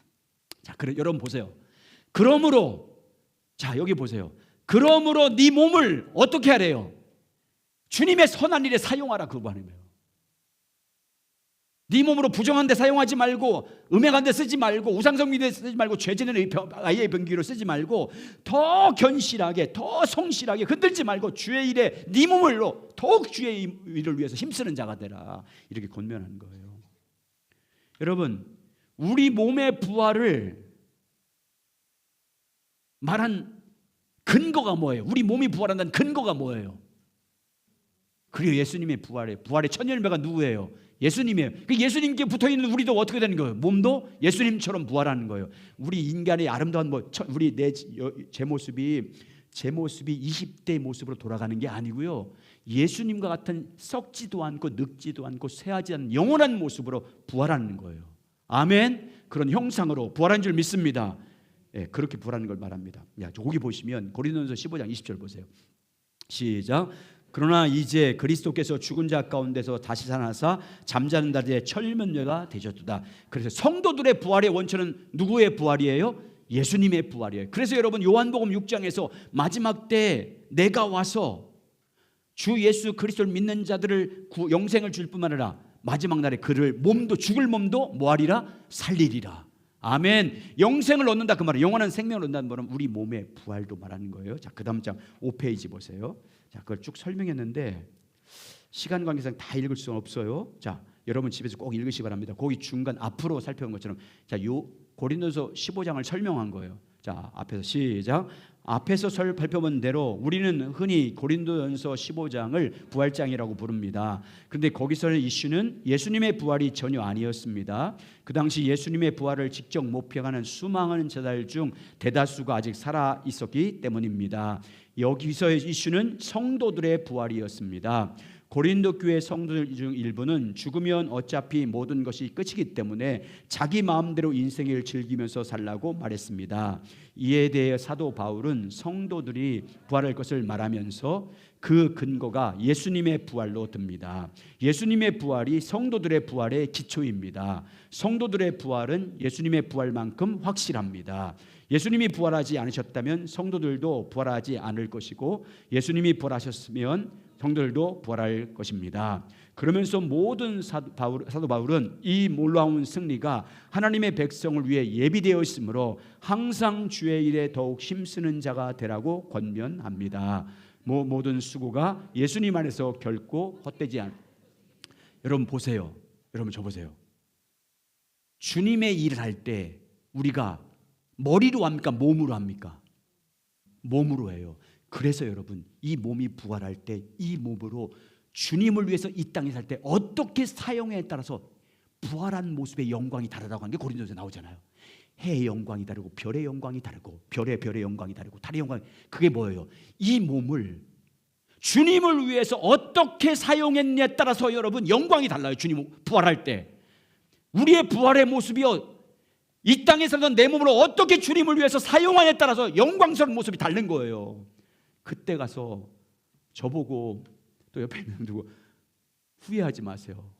자, 여러분 보세요. 그러므로, 자 여기 보세요. 그러므로 네 몸을 어떻게 하래요? 주님의 선한 일에 사용하라 그 말이에요. 네 몸으로 부정한 데 사용하지 말고, 음행한 데 쓰지 말고, 우상숭배 데 쓰지 말고, 죄짓는 아이의 병기로 쓰지 말고, 더 견실하게, 더 성실하게 흔들지 말고 주의 일에 네 몸을로 더욱 주의 일을 위해서 힘쓰는 자가 되라. 이렇게 권면하는 거예요. 여러분, 우리 몸의 부활을 말한 근거가 뭐예요? 우리 몸이 부활한다는 근거가 뭐예요? 그리고 예수님의 부활의 천연배가 누구예요? 예수님이에요. 그 예수님께 붙어있는 우리도 어떻게 되는 거예요? 몸도 예수님처럼 부활하는 거예요. 우리 인간의 아름다운 우리 제 모습이 20대 모습으로 돌아가는 게 아니고요, 예수님과 같은 썩지도 않고 늙지도 않고 쇠하지 않는 영원한 모습으로 부활하는 거예요. 아멘. 그런 형상으로 부활한 줄 믿습니다. 예, 그렇게 부활하는 걸 말합니다. 야, 거기 보시면 고린도전서 15장 20절 보세요. 시작. 그러나 이제 그리스도께서 죽은 자 가운데서 다시 살아나사 잠자는 자들의 철면녀가 되셨도다. 그래서 성도들의 부활의 원천은 누구의 부활이에요? 예수님의 부활이에요. 그래서 여러분 요한복음 6장에서 마지막 때 내가 와서 주 예수 그리스도를 믿는 자들을 영생을 줄 뿐만 아니라 마지막 날에 그를 몸도 죽을 몸도 뭐하리라? 살리리라. 아멘. 영생을 얻는다 그 말은, 영원한 생명을 얻는다는 말은 우리 몸의 부활도 말하는 거예요. 자, 그 다음 장 5페이지 보세요. 자, 그걸 쭉 설명했는데 시간 관계상 다 읽을 수는 없어요. 자, 여러분 집에서 꼭 읽으시기 바랍니다. 거기 중간 앞으로 살펴본 것처럼, 자, 요 고린도서 15장을 설명한 거예요. 자, 앞에서 시작. 앞에서 발표한 대로 우리는 흔히 고린도전서 15장을 부활장이라고 부릅니다. 그런데 거기서의 이슈는 예수님의 부활이 전혀 아니었습니다. 그 당시 예수님의 부활을 직접 목격하는 수많은 제자들 중 대다수가 아직 살아 있었기 때문입니다. 여기서의 이슈는 성도들의 부활이었습니다. 고린도 교회 성도들 중 일부는 죽으면 어차피 모든 것이 끝이기 때문에 자기 마음대로 인생을 즐기면서 살라고 말했습니다. 이에 대해 사도 바울은 성도들이 부활할 것을 말하면서 그 근거가 예수님의 부활로 듭니다. 예수님의 부활이 성도들의 부활의 기초입니다. 성도들의 부활은 예수님의 부활만큼 확실합니다. 예수님이 부활하지 않으셨다면 성도들도 부활하지 않을 것이고, 예수님이 부활하셨으면 성도들도 부활할 것입니다. 그러면서 모든 사도 바울은 이 놀라운 승리가 하나님의 백성을 위해 예비되어 있으므로 항상 주의 일에 더욱 힘쓰는 자가 되라고 권면합니다. 모든 수고가 예수님 안에서 결코 헛되지 않. 여러분 보세요. 여러분 저 보세요. 주님의 일을 할 때 우리가 머리로 합니까? 몸으로 합니까? 몸으로 해요. 그래서 여러분 이 몸이 부활할 때 이 몸으로 주님을 위해서 이 땅에 살 때 어떻게 사용에 따라서 부활한 모습의 영광이 다르다고 하는 게 고린도전서에 나오잖아요. 해의 영광이 다르고 별의 영광이 다르고 별의 영광이 다르고 달의 영광이, 그게 뭐예요? 이 몸을 주님을 위해서 어떻게 사용했냐에 따라서 여러분 영광이 달라요. 주님 부활할 때 우리의 부활의 모습이요, 이 땅에 살던 내 몸을 어떻게 주님을 위해서 사용하냐에 따라서 영광스러운 모습이 다른 거예요. 그때 가서 저보고 또 옆에 있는 누구 후회하지 마세요.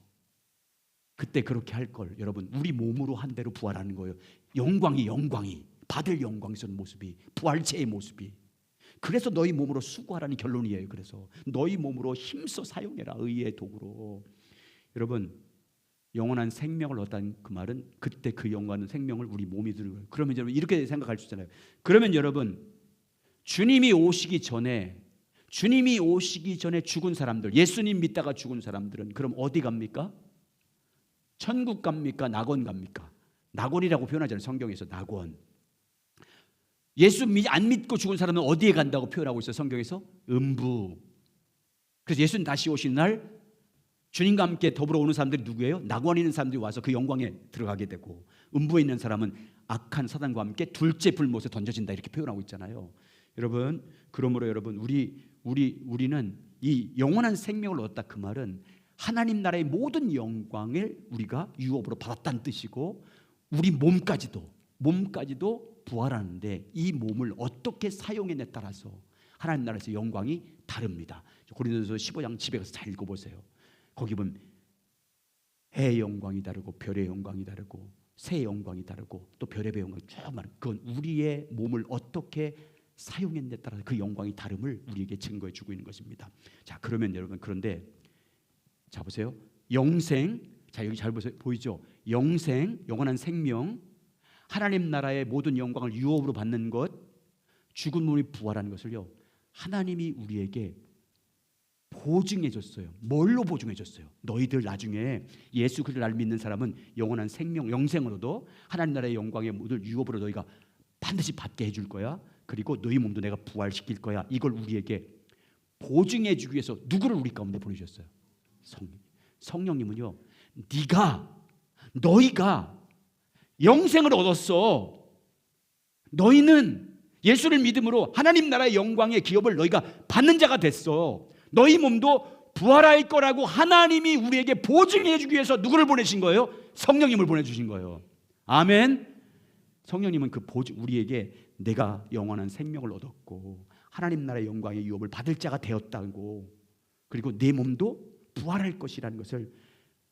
그때 그렇게 할 걸. 여러분 우리 몸으로 한 대로 부활하는 거예요. 영광이 받을 영광스러운 모습이, 부활체의 모습이. 그래서 너희 몸으로 수고하라는 결론이에요. 그래서 너희 몸으로 힘써 사용해라, 의의 도구로. 여러분 영원한 생명을 얻다는 그 말은 그때 그 영원한 생명을 우리 몸이 드는 거예요. 그러면 여러분 이렇게 생각할 수 있잖아요. 그러면 여러분 주님이 오시기 전에 주님이 오시기 전에 죽은 사람들, 예수님 믿다가 죽은 사람들은 그럼 어디 갑니까? 천국 갑니까? 낙원 갑니까? 낙원이라고 표현하잖아요. 성경에서 낙원. 예수 안 믿고 죽은 사람은 어디에 간다고 표현하고 있어요? 성경에서 음부. 그래서 예수님 다시 오신 날 주님과 함께 더불어 오는 사람들이 누구예요? 낙원에 있는 사람들이 와서 그 영광에 들어가게 되고, 음부에 있는 사람은 악한 사단과 함께 둘째 불못에 던져진다, 이렇게 표현하고 있잖아요. 여러분, 그러므로 여러분, 우리는 이 영원한 생명을 얻었다, 그 말은 하나님 나라의 모든 영광을 우리가 유업으로 받았다는 뜻이고, 우리 몸까지도 부활하는데 이 몸을 어떻게 사용했냐에 따라서 하나님 나라에서 영광이 다릅니다. 고린도서 15장 집에 가서 잘 읽어보세요. 거기 보면 해의 영광이 다르고 별의 영광이 다르고 새의 영광이 다르고 또 별의 영광이 쭉 말하는, 그건 우리의 몸을 어떻게 사용했냐에 따라서 그 영광이 다름을 우리에게 증거해 주고 있는 것입니다. 자, 그러면 여러분, 그런데 자 보세요. 영생, 자 여기 잘 보세요. 보이죠? 영생, 영원한 생명, 하나님 나라의 모든 영광을 유업으로 받는 것, 죽은 몸이 부활하는 것을요, 하나님이 우리에게 보증해 줬어요. 뭘로 보증해 줬어요? 너희들 나중에 예수 그리스도를 날 믿는 사람은 영원한 생명, 영생으로도 하나님 나라의 영광의 모든 유업으로 너희가 반드시 받게 해줄 거야. 그리고 너희 몸도 내가 부활시킬 거야. 이걸 우리에게 보증해 주기 위해서 누구를 우리 가운데 보내주셨어요? 성령님은요, 너희가 영생을 얻었어. 너희는 예수를 믿음으로 하나님 나라의 영광의 기업을 너희가 받는 자가 됐어. 너희 몸도 부활할 거라고 하나님이 우리에게 보증해 주기 위해서 누구를 보내신 거예요? 성령님을 보내주신 거예요. 아멘. 성령님은 그 보증, 우리에게 내가 영원한 생명을 얻었고 하나님 나라의 영광의 유업을 받을 자가 되었다고, 그리고 내 몸도 부활할 것이라는 것을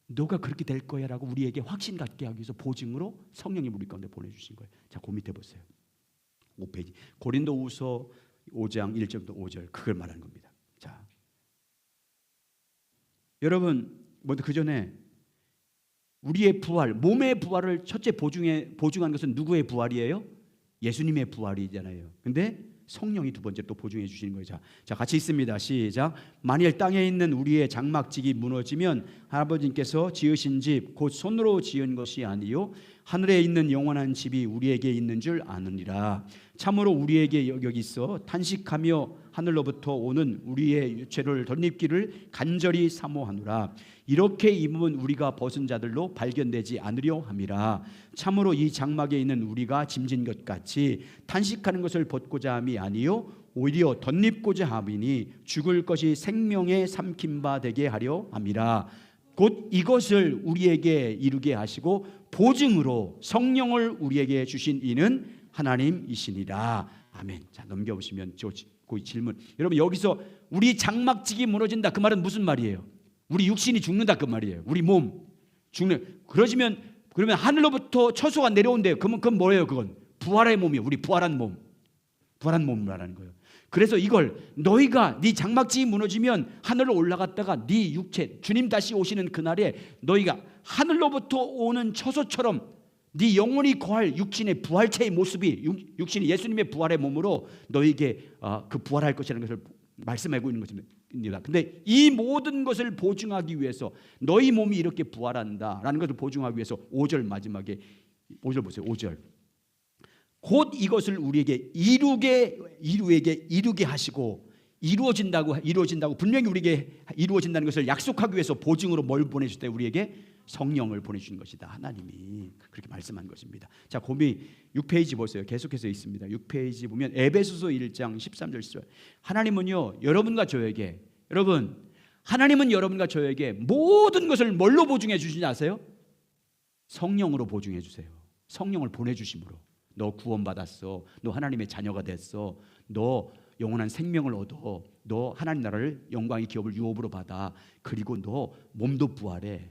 너가 그렇게 될 거야 라고 우리에게 확신 갖게 하기 위해서 보증으로 성령님 우리 가운데 보내주신 거예요. 자, 그 밑에 보세요. 5페이지. 고린도후서 5장 1절부터 5절, 그걸 말하는 겁니다. 자, 여러분, 먼저 그 전에 우리의 부활, 몸의 부활을 첫째 보증한 것은 누구의 부활이에요? 예수님의 부활이잖아요. 근데 성령이 두 번째 또 보증해 주시는 거예요. 자, 같이 있습니다. 시작. 만일 땅에 있는 우리의 장막직이 무너지면 아버지께서 지으신 집 곧 손으로 지은 것이 아니요 하늘에 있는 영원한 집이 우리에게 있는 줄 아느니라. 참으로 우리에게 여기 있어 탄식하며 하늘로부터 오는 우리의 죄를 덧입기를 간절히 사모하노라. 이렇게 입으면 우리가 벗은 자들로 발견되지 않으려 함이라. 참으로 이 장막에 있는 우리가 짐진 것 같이 탄식하는 것을 벗고자 함이 아니요 오히려 덧입고자 함이니 죽을 것이 생명에 삼킨 바 되게 하려 함이라. 곧 이것을 우리에게 이루게 하시고 보증으로 성령을 우리에게 주신 이는 하나님이시니라. 아멘. 자, 넘겨보시면 그 질문. 여러분, 여기서 우리 장막직이 무너진다, 그 말은 무슨 말이에요? 우리 육신이 죽는다, 그 말이에요. 우리 몸 죽는. 그러면 하늘로부터 처소가 내려온대요. 그건 뭐예요? 그건 부활의 몸이에요. 우리 부활한 몸을 말하는 거예요. 그래서 이걸 너희가 네 장막직이 무너지면 하늘로 올라갔다가 네 육체, 주님 다시 오시는 그날에 너희가 하늘로부터 오는 처소처럼 네 영혼이 거할 육신의 부활체의 모습이, 육신이 예수님의 부활의 몸으로 너희에게 그 부활할 것이라는 것을 말씀하고 있는 것입니다. 근데 이 모든 것을 보증하기 위해서 너희 몸이 이렇게 부활한다라는 것을 보증하기 위해서 5절 마지막에 5절 보세요. 5절. 곧 이것을 우리에게 이루게 하시고, 이루어진다고 분명히 우리에게 이루어진다는 것을 약속하기 위해서 보증으로 뭘 보내주실 때 우리에게 성령을 보내주신 것이다. 하나님이 그렇게 말씀한 것입니다. 자, 고미 6페이지 보세요. 계속해서 있습니다. 6페이지 보면 에베소서 1장 13절 14절. 하나님은요, 하나님은 여러분과 저에게 모든 것을 뭘로 보증해 주시지 아세요? 성령으로 보증해 주세요. 성령을 보내주심으로. 너 구원받았어. 너 하나님의 자녀가 됐어. 너 영원한 생명을 얻어. 너 하나님 나라를 영광의 기업을 유업으로 받아. 그리고 너 몸도 부활해.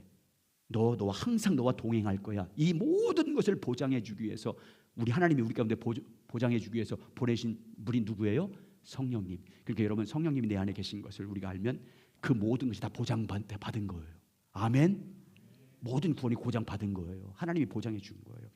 너 항상 너와 동행할 거야. 이 모든 것을 보장해 주기 위해서 하나님이 우리 가운데 보장해 주기 위해서 보내신 분이 누구예요? 성령님. 그러니까 여러분, 성령님이 내 안에 계신 것을 우리가 알면 그 모든 것이 다 보장받은 거예요. 아멘. 모든 구원이 보장받은 거예요. 하나님이 보장해 준 거예요.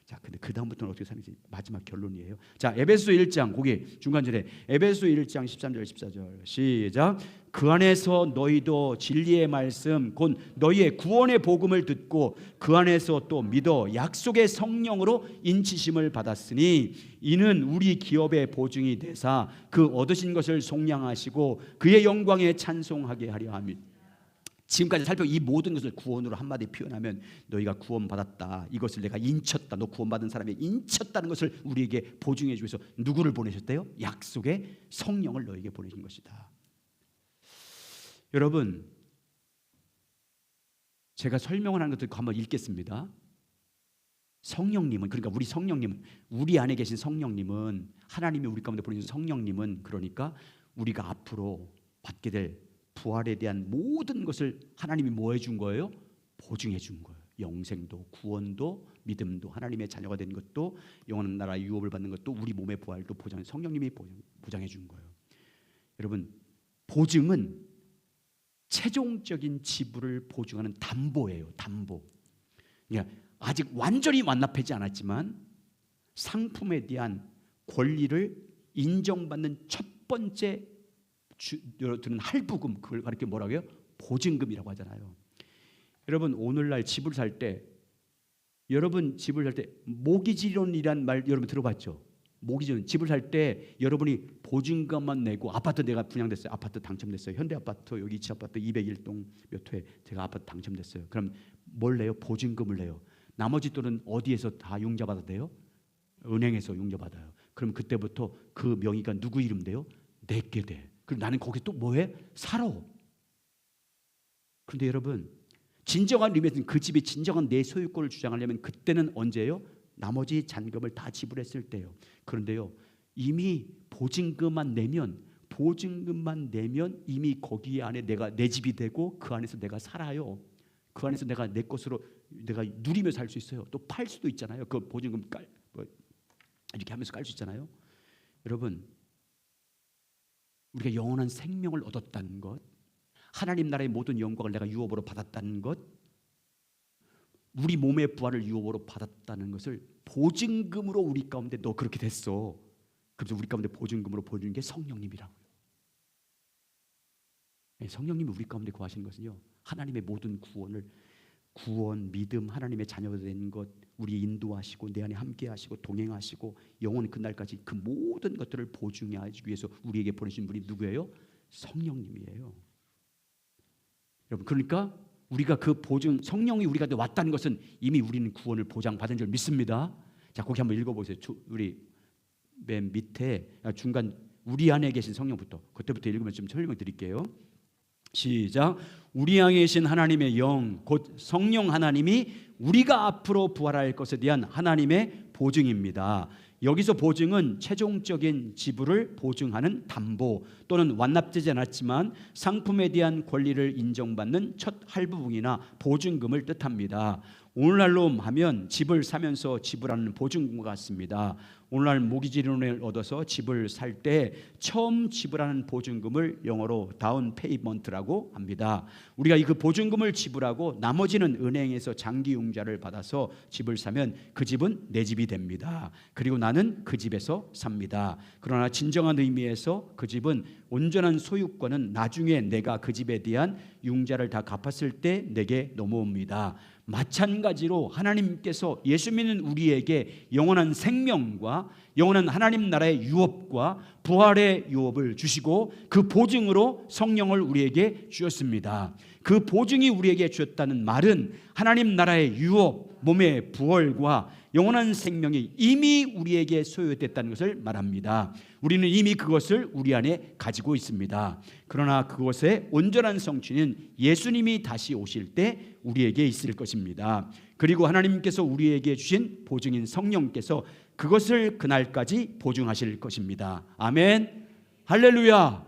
자, 근데 그 다음부터는 어떻게 사는지 마지막 결론이에요. 자, 에베소 1장 거기 중간절에 에베소 1장 13절 14절 시작. 그 안에서 너희도 진리의 말씀 곧 너희의 구원의 복음을 듣고 그 안에서 또 믿어 약속의 성령으로 인치심을 받았으니 이는 우리 기업의 보증이 되사 그 얻으신 것을 속량하시고 그의 영광에 찬송하게 하려 함이. 지금까지 살펴본 이 모든 것을 구원으로 한마디 표현하면 너희가 구원받았다, 이것을 내가 인쳤다, 너 구원받은 사람이 인쳤다는 것을 우리에게 보증해 주기 위해서 누구를 보내셨대요? 약속의 성령을 너에게 보내신 것이다. 여러분, 제가 설명을 하는 것들 한번 읽겠습니다. 성령님은, 그러니까 우리 성령님은, 우리 안에 계신 성령님은, 하나님이 우리 가운데 보내신 성령님은, 그러니까 우리가 앞으로 받게 될 부활에 대한 모든 것을 하나님이 뭐 해준 거예요? 보증해 준 거예요. 영생도, 구원도, 믿음도, 하나님의 자녀가 되는 것도, 영원한 나라의 유업을 받는 것도, 우리 몸의 부활도 성령님이 보장해 준 거예요. 여러분, 보증은 최종적인 지불을 보증하는 담보예요. 담보. 그러니까 아직 완전히 완납하지 않았지만 상품에 대한 권리를 인정받는 첫 번째 드는 할부금, 그걸 가리켜 뭐라고요? 보증금이라고 하잖아요. 여러분, 오늘날 집을 살 때, 여러분 집을 살 때 모기지론이란 말 여러분 들어봤죠? 모기지론, 집을 살 때 여러분이 보증금만 내고, 아파트 내가 분양됐어요, 아파트 당첨됐어요, 현대아파트 여기 이치아파트 201동 몇 회 제가 아파트 당첨됐어요. 그럼 뭘 내요? 보증금을 내요. 나머지 돈은 어디에서 다 융자받아야 돼요? 은행에서 융자받아요. 그럼 그때부터 그 명의가 누구 이름 돼요? 내게 돼. 그럼 나는 거기 또 뭐해? 살아. 그런데 여러분, 진정한 의미에서는 그 집이 진정한 내 소유권을 주장하려면 그때는 언제예요? 나머지 잔금을 다 지불했을 때요. 그런데요, 이미 보증금만 내면 이미 거기 안에 내가 내 집이 되고 그 안에서 내가 살아요. 그 안에서 내가 내 것으로 내가 누리며 살 수 있어요. 또 팔 수도 있잖아요. 그 보증금 이렇게 하면서 깔 수 있잖아요. 여러분, 우리가 영원한 생명을 얻었다는 것, 하나님 나라의 모든 영광을 내가 유업으로 받았다는 것, 우리 몸의 부활을 유업으로 받았다는 것을 보증금으로 우리 가운데 너 그렇게 됐어. 그래서 우리 가운데 보증금으로 보여주는 게 성령님이라고요. 성령님이 우리 가운데 구하시는 것은요, 하나님의 모든 구원, 믿음, 하나님의 자녀가 되는 것, 우리 인도하시고 내 안에 함께하시고 동행하시고 영원 그날까지 그 모든 것들을 보증하기 위해서 우리에게 보내신 분이 누구예요? 성령님이에요. 여러분, 그러니까 우리가 그 보증, 성령이 우리 가운데 왔다는 것은 이미 우리는 구원을 보장받은 줄 믿습니다. 자, 거기 한번 읽어보세요. 우리 맨 밑에 중간 우리 안에 계신 성령부터, 그때부터 읽으면 좀 설명을 드릴게요. 시작. 우리 안에 계신 하나님의 영, 곧 성령 하나님이 우리가 앞으로 부활할 것에 대한 하나님의 보증입니다. 여기서 보증은 최종적인 지불을 보증하는 담보 또는 완납되지 않았지만 상품에 대한 권리를 인정받는 첫 할부분이나 보증금을 뜻합니다. 오늘날로 하면 집을 사면서 지불하는 보증금과 같습니다. 오늘날 모기지론을 얻어서 집을 살 때 처음 지불하는 보증금을 영어로 다운 페이먼트라고 합니다. 우리가 그 보증금을 지불하고 나머지는 은행에서 장기 융자를 받아서 집을 사면 그 집은 내 집이 됩니다. 그리고 나는 그 집에서 삽니다. 그러나 진정한 의미에서 그 집은 온전한 소유권은 나중에 내가 그 집에 대한 융자를 다 갚았을 때 내게 넘어옵니다. 마찬가지로 하나님께서 예수 믿는 우리에게 영원한 생명과 영원한 하나님 나라의 유업과 부활의 유업을 주시고 그 보증으로 성령을 우리에게 주셨습니다. 그 보증이 우리에게 주었다는 말은 하나님 나라의 유업, 몸의 부활과 영원한 생명이 이미 우리에게 소유됐다는 것을 말합니다. 우리는 이미 그것을 우리 안에 가지고 있습니다. 그러나 그것의 온전한 성취는 예수님이 다시 오실 때 우리에게 있을 것입니다. 그리고 하나님께서 우리에게 주신 보증인 성령께서 그것을 그날까지 보증하실 것입니다. 아멘. 할렐루야.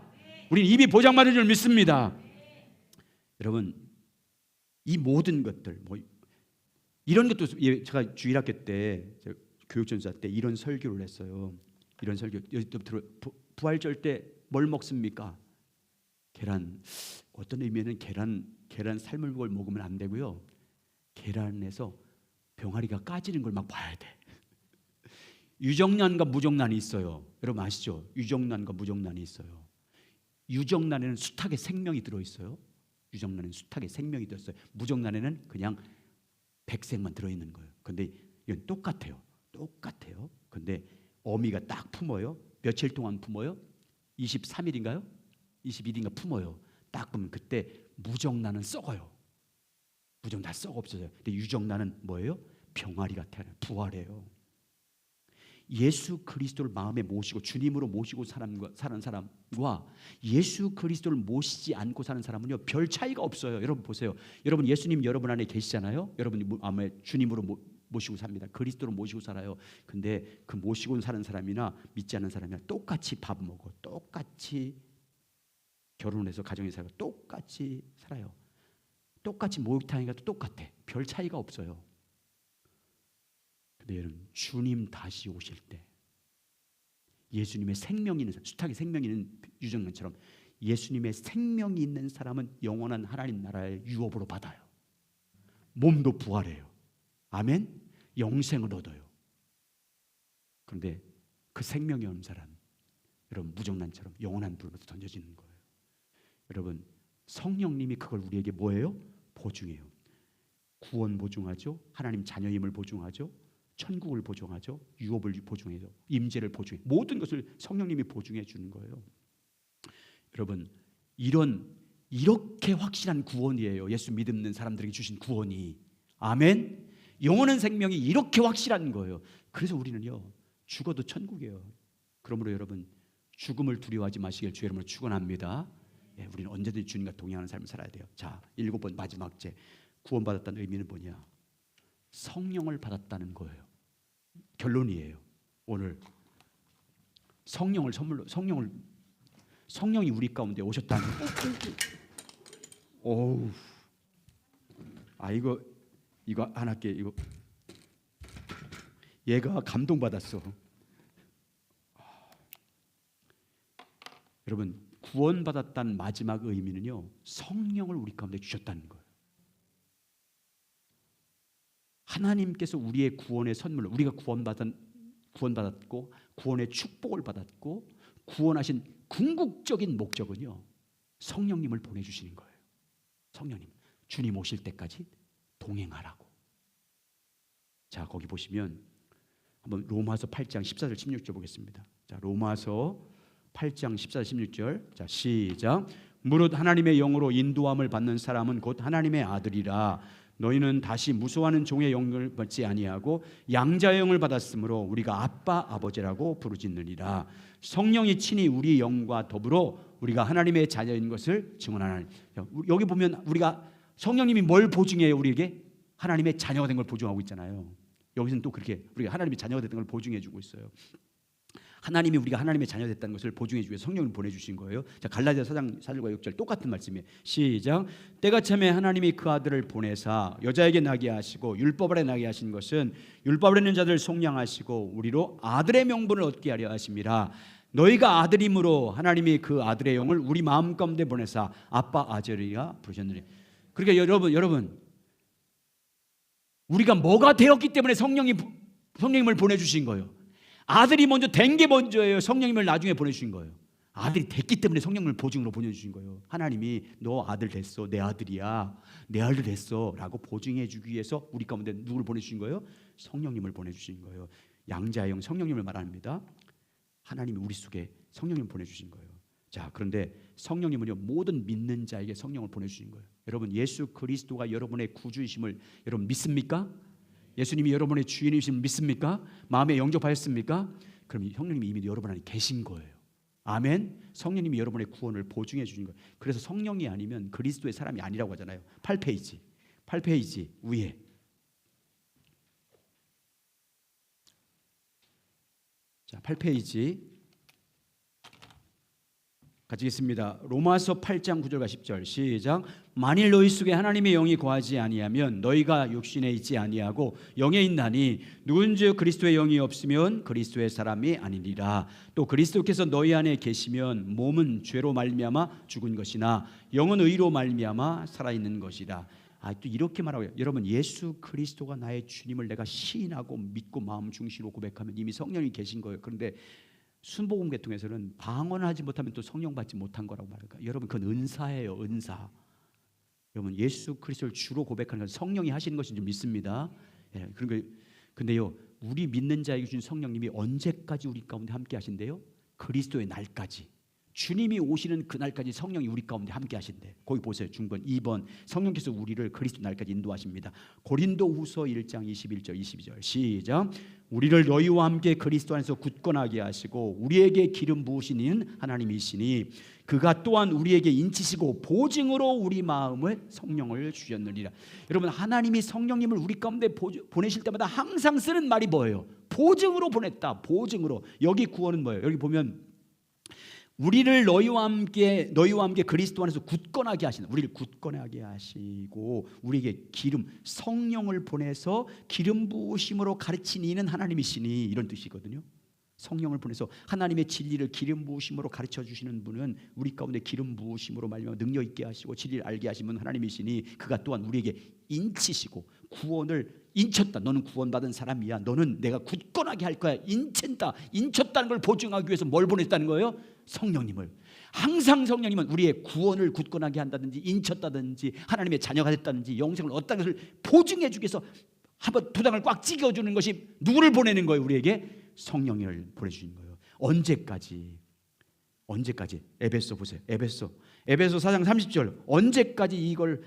우리는 이미 보장받은 줄 믿습니다. 여러분, 이 모든 것들 이런 것도 제가 주일학교 때 교육전사 때 이런 설교를 했어요. 이런 설교. 부활절 때 뭘 먹습니까? 계란. 어떤 의미에는 계란 삶은 걸 먹으면 안 되고요. 계란에서 병아리가 까지는 걸 막 봐야 돼. 유정란과 무정란이 있어요. 여러분 아시죠? 유정란과 무정란이 있어요. 유정란에는 숱하게 생명이 들어있어요. 유정란에는 숱하게 생명이 들어있어요. 무정란에는 그냥 백색만 들어있는 거예요. 근데 이건 똑같아요. 똑같아요. 근데 어미가 딱 품어요. 며칠 동안 품어요? 23일인가요? 21일인가 품어요. 딱 보면 그때 무정란은 썩어요. 무정 다 썩어 없어져요. 근데 유정란은 뭐예요? 병아리가 태어나요. 부활해요. 예수 그리스도를 마음에 모시고 주님으로 모시고 사는 사람과 예수 그리스도를 모시지 않고 사는 사람은요 별 차이가 없어요. 여러분 보세요. 여러분 예수님 여러분 안에 계시잖아요. 여러분이 마음에 주님으로 모시고 삽니다. 그리스도로 모시고 살아요. 근데 그 모시고 사는 사람이나 믿지 않는 사람이나 똑같이 밥 먹어, 똑같이 결혼해서 가정에 살고 똑같이 살아요. 똑같이 목욕탕에 가도 똑같아. 별 차이가 없어요. 근데 여러분 주님 다시 오실 때 예수님의 생명이 있는 사람, 숱하게 생명이 있는 유정란처럼 예수님의 생명이 있는 사람은 영원한 하나님 나라의 유업으로 받아요. 몸도 부활해요. 아멘. 영생을 얻어요. 그런데 그 생명이 없는 사람, 여러분 무정란처럼 영원한 불로 던져지는 거예요. 여러분 성령님이 그걸 우리에게 뭐예요? 보증해요. 구원 보증하죠. 하나님 자녀임을 보증하죠. 천국을 보증하죠. 유업을 보증해요. 임재를 보증해. 모든 것을 성령님이 보증해 주는 거예요. 여러분 이렇게 확실한 구원이에요. 예수 믿는 사람들에게 주신 구원이. 아멘. 영원한 생명이 이렇게 확실한 거예요. 그래서 우리는요 죽어도 천국이에요. 그러므로 여러분 죽음을 두려워하지 마시길 주의 이름으로 축원합니다. 예, 우리는 언제든지 주님과 동행하는 삶을 살아야 돼요. 자, 7번 마지막째 구원받았다는 의미는 뭐냐? 성령을 받았다는 거예요. 결론이에요. 오늘 성령을 선물로 성령이 우리 가운데 오셨다는 오우. 아 이거 안 할게. 이거 얘가 감동받았어. 여러분 구원받았다는 마지막 의미는요 성령을 우리 가운데 주셨다는 거예요. 하나님께서 우리의 구원의 선물로 우리가 구원받았고 구원의 축복을 받았고 구원하신 궁극적인 목적은요 성령님을 보내주시는 거예요. 성령님 주님 오실 때까지 동행하라고. 자 거기 보시면 한번 로마서 8장 14절 16절 보겠습니다. 자 로마서 8장 14절 16절 자 시작. 무릇 하나님의 영으로 인도함을 받는 사람은 곧 하나님의 아들이라. 너희는 다시 무수하는 종의 영을 받지 아니하고 양자의 영을 받았으므로 우리가 아빠 아버지라고 부르짖느니라. 성령이 친히 우리 영과 더불어 우리가 하나님의 자녀인 것을 증언하나니. 여기 보면 우리가 성령님이 뭘 보증해요? 우리에게 하나님의 자녀가 된 걸 보증하고 있잖아요. 여기서는 또 그렇게 우리가 하나님의 자녀가 됐던 걸 보증해 주고 있어요. 하나님이 우리가 하나님의 자녀 됐다는 것을 보증해 주기 위해 성령을 보내주신 거예요. 자 갈라디아 4장 4절과 6절 똑같은 말씀이에요. 시작. 때가 참에 하나님이 그 아들을 보내사 여자에게 나게 하시고 율법 아래 나게 하신 것은 율법 아래 있는 자들을 속량하시고 우리로 아들의 명분을 얻게 하려 하심이라. 너희가 아들임으로 하나님이 그 아들의 영을 우리 마음 가운데 보내사 아빠 아들이라 부르셨느니. 그러니까 여러분 우리가 뭐가 되었기 때문에 성령님을 보내주신 거예요. 아들이 먼저 된 게 먼저예요. 성령님을 나중에 보내주신 거예요. 아들이 됐기 때문에 성령님을 보증으로 보내주신 거예요. 하나님이 너 아들 됐어, 내 아들이야, 내 아들 됐어 라고 보증해 주기 위해서 우리 가운데 누구를 보내주신 거예요? 성령님을 보내주신 거예요. 양자의 영 성령님을 말합니다. 하나님이 우리 속에 성령님을 보내주신 거예요. 자 그런데 성령님은요 모든 믿는 자에게 성령을 보내주신 거예요. 여러분 예수 그리스도가 여러분의 구주이심을 여러분 믿습니까? 예수님이 여러분의 주인이심을 믿습니까? 마음에 영접하였습니까? 그럼 성령님이 이미 여러분 안에 계신 거예요. 아멘. 성령님이 여러분의 구원을 보증해 주신 거예요. 그래서 성령이 아니면 그리스도의 사람이 아니라고 하잖아요. 8페이지 위에 자 8페이지 같이 읽겠습니다. 로마서 8장 9절과 10절 시작. 만일 너희 속에 하나님의 영이 거하지 아니하면 너희가 육신에 있지 아니하고 영에 있나니 누군지 그리스도의 영이 없으면 그리스도의 사람이 아니니라. 또 그리스도께서 너희 안에 계시면 몸은 죄로 말미암아 죽은 것이나 영은 의로 말미암아 살아있는 것이라. 또 이렇게 말하고요. 여러분, 예수 그리스도가 나의 주님을 내가 시인하고 믿고 마음 중심으로 고백하면 이미 성령이 계신 거예요. 그런데 순복음 계통에서는 방언하지 못하면 또 성령 받지 못한 거라고 말할까. 여러분, 그건 은사예요, 은사. 여러분, 예수 그리스도를 주로 고백하는 건 성령이 하시는 것인 줄 믿습니다. 예, 그러니까 근데요, 우리 믿는 자에게 주신 성령님이 언제까지 우리 가운데 함께 하신대요? 그리스도의 날까지. 주님이 오시는 그날까지 성령이 우리 가운데 함께 하신대. 거기 보세요. 중번 2번 성령께서 우리를 그리스도 날까지 인도하십니다. 고린도후서 1장 21절 22절 시작. 우리를 너희와 함께 그리스도 안에서 굳건하게 하시고 우리에게 기름 부으신 이는 하나님이시니 그가 또한 우리에게 인치시고 보증으로 우리 마음을 성령을 주셨느니라. 여러분, 하나님이 성령님을 우리 가운데 보내실 때마다 항상 쓰는 말이 뭐예요? 보증으로 보냈다. 보증으로. 여기 구원은 뭐예요? 여기 보면 우리를 너희와 함께 그리스도 안에서 굳건하게 하시는, 우리를 굳건하게 하시고 우리에게 기름, 성령을 보내서 기름 부으심으로 가르치는 이는 하나님이시니, 이런 뜻이거든요. 성령을 보내서 하나님의 진리를 기름 부으심으로 가르쳐 주시는 분은 우리 가운데 기름 부으심으로 말미암아 능력 있게 하시고 진리를 알게 하신 분 하나님이시니 그가 또한 우리에게 인치시고 구원을 인쳤다. 너는 구원받은 사람이야. 너는 내가 굳건하게 할 거야. 인쳤다는 걸 보증하기 위해서 뭘 보냈다는 거예요? 성령님을. 항상 성령님은 우리의 구원을 굳건하게 한다든지 인쳤다든지 하나님의 자녀가 됐다든지 영생을 얻다는 것을 보증해 주기 위해서 한번 도장을 꽉 찍어주는 것이 누구를 보내는 거예요? 우리에게 성령을 보내주신 거예요. 언제까지? 에베소 보세요. 에베소 4장 30절. 언제까지 이걸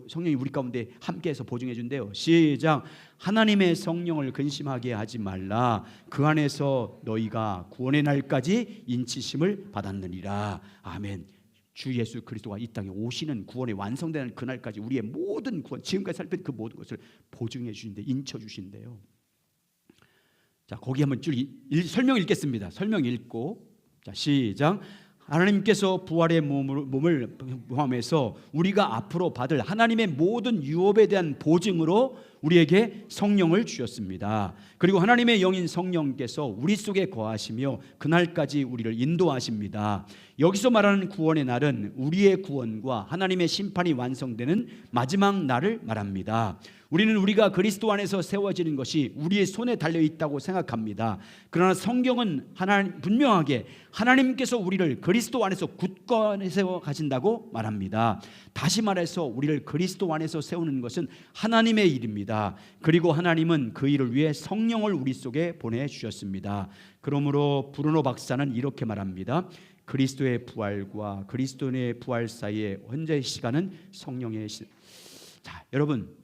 성령이 우리 가운데 함께해서 보증해 준대요. 시작. 하나님의 성령을 근심하게 하지 말라. 그 안에서 너희가 구원의 날까지 인치심을 받았느니라. 아멘. 주 예수 그리스도가 이 땅에 오시는 구원의 완성되는 그날까지 우리의 모든 구원, 지금까지 살핀 그 모든 것을 보증해 주신대, 인쳐 주신대요. 자, 거기 한번 쭉 설명 읽겠습니다. 설명 읽고, 자, 시작. 하나님께서 부활의 몸을 포함해서 우리가 앞으로 받을 하나님의 모든 유업에 대한 보증으로 우리에게 성령을 주셨습니다. 그리고 하나님의 영인 성령께서 우리 속에 거하시며 그날까지 우리를 인도하십니다. 여기서 말하는 구원의 날은 우리의 구원과 하나님의 심판이 완성되는 마지막 날을 말합니다. 우리는 우리가 그리스도 안에서 세워지는 것이 우리의 손에 달려 있다고 생각합니다. 그러나 성경은 분명하게 하나님께서 우리를 그리스도 안에서 굳건히 세워 가신다고 말합니다. 다시 말해서 우리를 그리스도 안에서 세우는 것은 하나님의 일입니다. 그리고 하나님은 그 일을 위해 성령을 우리 속에 보내주셨습니다. 그러므로 브루노 박사는 이렇게 말합니다. 그리스도의 부활과 그리스도의 부활 사이의 현재의 시간은 성령의 시간. 자, 여러분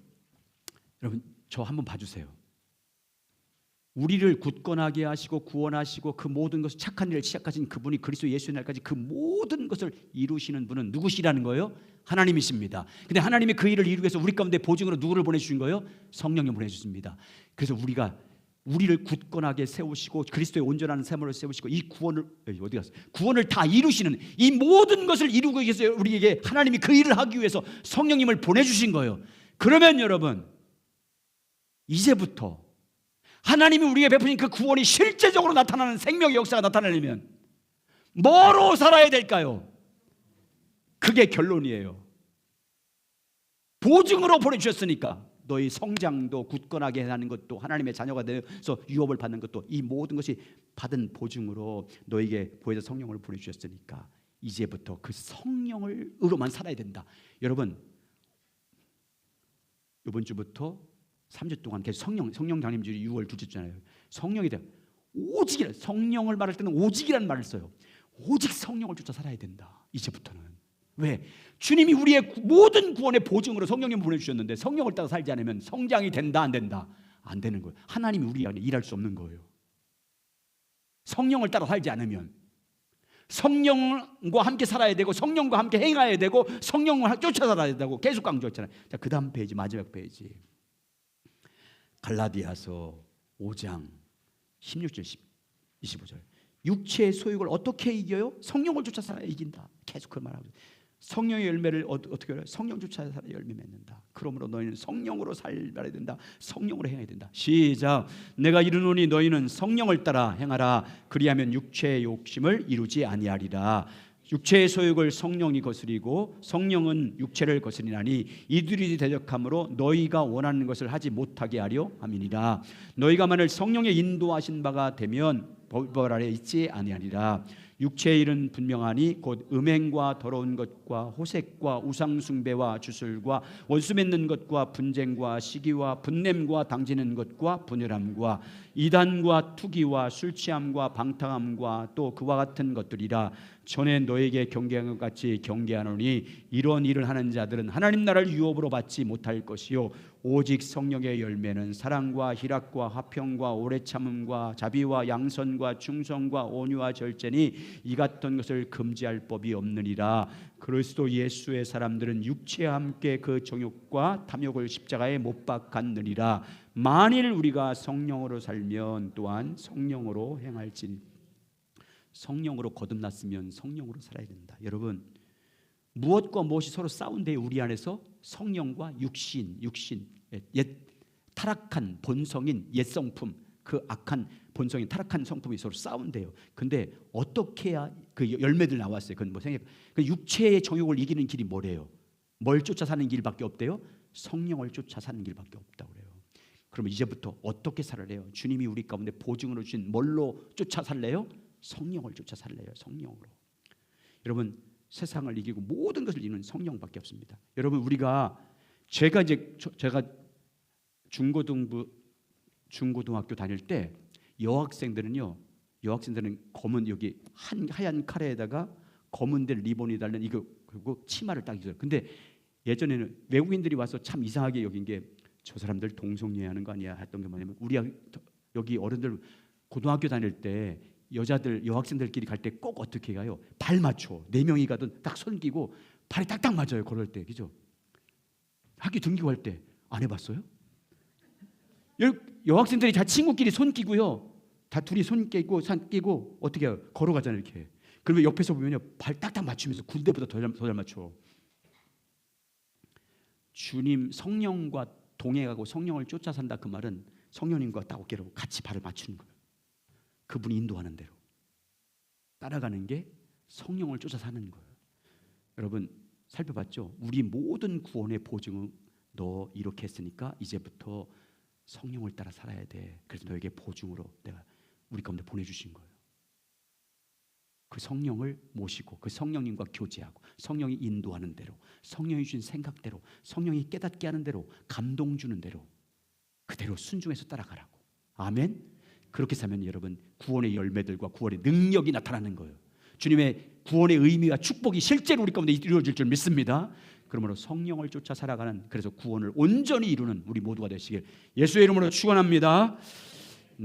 저 한번 봐주세요. 우리를 굳건하게 하시고 구원하시고 그 모든 것을 착한 일을 시작하신 그분이 그리스도 예수의 날까지 그 모든 것을 이루시는 분은 누구시라는 거예요? 하나님이십니다. 근데 하나님이 그 일을 이루기 위해서 우리 가운데 보증으로 누구를 보내주신 거예요? 성령을 보내주십니다. 그래서 우리를 굳건하게 세우시고 그리스도의 온전한 삶으로 세우시고 이 구원을 어디 갔어? 구원을 다 이루시는 이 모든 것을 이루기 위해서 우리에게 하나님이 그 일을 하기 위해서 성령님을 보내주신 거예요. 그러면 여러분, 이제부터 하나님이 우리에게 베푸신 그 구원이 실제적으로 나타나는 생명의 역사가 나타나려면 뭐로 살아야 될까요? 그게 결론이에요. 보증으로 보내주셨으니까 너희 성장도 굳건하게 하는 것도 하나님의 자녀가 되어서 유업을 받는 것도 이 모든 것이 받은 보증으로 너에게 보혜사 성령을 보내주셨으니까 이제부터 그 성령으로만 살아야 된다. 여러분, 이번 주부터 3주 동안 계속 성령 장님주일이 6월 둘째 주잖아요. 성령에 대한 오직이라, 성령을 말할 때는 오직이라는 말을 써요. 오직 성령을 쫓아 살아야 된다. 이제부터는. 왜? 주님이 우리의 모든 구원의 보증으로 성령님을 보내주셨는데 성령을 따라 살지 않으면 성장이 된다 안 된다? 안 되는 거예요. 하나님이 우리 안에 일할 수 없는 거예요. 성령을 따라 살지 않으면 성령과 함께 살아야 되고 성령과 함께 행해야 되고 성령을 쫓아 살아야 된다고 계속 강조했잖아요. 자, 그 다음 페이지, 마지막 페이지. 갈라디아서 5장 16절 25절. 육체의 소욕을 어떻게 이겨요? 성령을 쫓아 살아야 이긴다. 계속 그 말하고 있어요. 성령의 열매를 어떻게 해요? 성령 쫓아 살아 열매 맺는다. 그러므로 너희는 성령으로 살아야 된다. 성령으로 행해야 된다. 시작. 내가 이르노니 너희는 성령을 따라 행하라. 그리하면 육체의 욕심을 이루지 아니하리라. 육체의 소욕을 성령이 거스리고 성령은 육체를 거스리나니 이들이 대적함으로 너희가 원하는 것을 하지 못하게 하려 함이니라. 너희가 만일 성령의 인도하신 바가 되면 벌 아래 있지 아니하리라. 육체의 일은 분명하니 곧 음행과 더러운 것과 호색과 우상숭배와 주술과 원수 맺는 것과 분쟁과 시기와 분냄과 당지는 것과 분열함과 이단과 투기와 술취함과 방탕함과 또 그와 같은 것들이라. 전에 너에게 경계한 것 같이 경계하노니 이런 일을 하는 자들은 하나님 나라를 유업으로 받지 못할 것이요 오직 성령의 열매는 사랑과 희락과 화평과 오래 참음과 자비와 양선과 충성과 온유와 절제니 이 같은 것을 금지할 법이 없느니라. 그리스도 예수의 사람들은 육체와 함께 그 정욕과 탐욕을 십자가에 못 박았느니라. 만일 우리가 성령으로 살면 또한 성령으로 행할지니. 성령으로 거듭났으면 성령으로 살아야 된다. 여러분, 무엇과 무엇이 서로 싸운데 우리 안에서 성령과 육신, 옛 타락한 본성인 옛 성품, 그 악한 본성인 타락한 성품이 서로 싸운대요. 근데 어떻게 해야 그 열매들 나왔어요? 그건 뭐 생각? 그 육체의 정욕을 이기는 길이 뭐래요? 뭘 쫓아 사는 길밖에 없대요? 성령을 쫓아 사는 길밖에 없다고 그래요. 그러면 이제부터 어떻게 살아래요? 주님이 우리 가운데 보증으로 주신 뭘로 쫓아 살래요? 성령을 쫓아 살래요. 성령으로. 여러분, 세상을 이기고 모든 것을 이루는 성령밖에 없습니다. 여러분, 제가 중고등학교 다닐 때 여학생들은 검은 여기 하얀 카레에다가 검은 데 리본이 달린 이거 그리고 치마를 딱 입어요. 근데 예전에는 외국인들이 와서 참 이상하게 여긴 게 저 사람들 동성애하는 거 아니야 했던 게 뭐냐면 우리 여기 어른들 고등학교 다닐 때 여학생들끼리 갈 때 꼭 어떻게 가요? 발 맞춰. 4명이 가든 딱 손 끼고 발이 딱딱 맞아요. 걸을 때. 그죠? 학교 등교할 때 안 해봤어요? 여학생들이 다 친구끼리 손 끼고요. 다 둘이 손 끼고 어떻게 해요? 걸어가잖아요. 이렇게. 그러면 옆에서 보면요. 발 딱딱 맞추면서 군대보다 더 잘 맞춰. 주님 성령과 동행하고 성령을 쫓아 산다 그 말은 성령님과 딱 어깨로 같이 발을 맞추는 거예요. 그분이 인도하는 대로 따라가는 게 성령을 쫓아 사는 거예요. 여러분 살펴봤죠? 우리 모든 구원의 보증은 너 이렇게 했으니까 이제부터 성령을 따라 살아야 돼. 그래서 너에게 보증으로 내가 우리 가운데 보내주신 거예요. 그 성령을 모시고 그 성령님과 교제하고 성령이 인도하는 대로 성령이 주신 생각대로 성령이 깨닫게 하는 대로 감동 주는 대로 그대로 순종해서 따라가라고. 아멘. 그렇게 살면 여러분 구원의 열매들과 구원의 능력이 나타나는 거예요. 주님의 구원의 의미와 축복이 실제로 우리 가운데 이루어질 줄 믿습니다. 그러므로 성령을 쫓아 살아가는 그래서 구원을 온전히 이루는 우리 모두가 되시길 예수의 이름으로 축원합니다.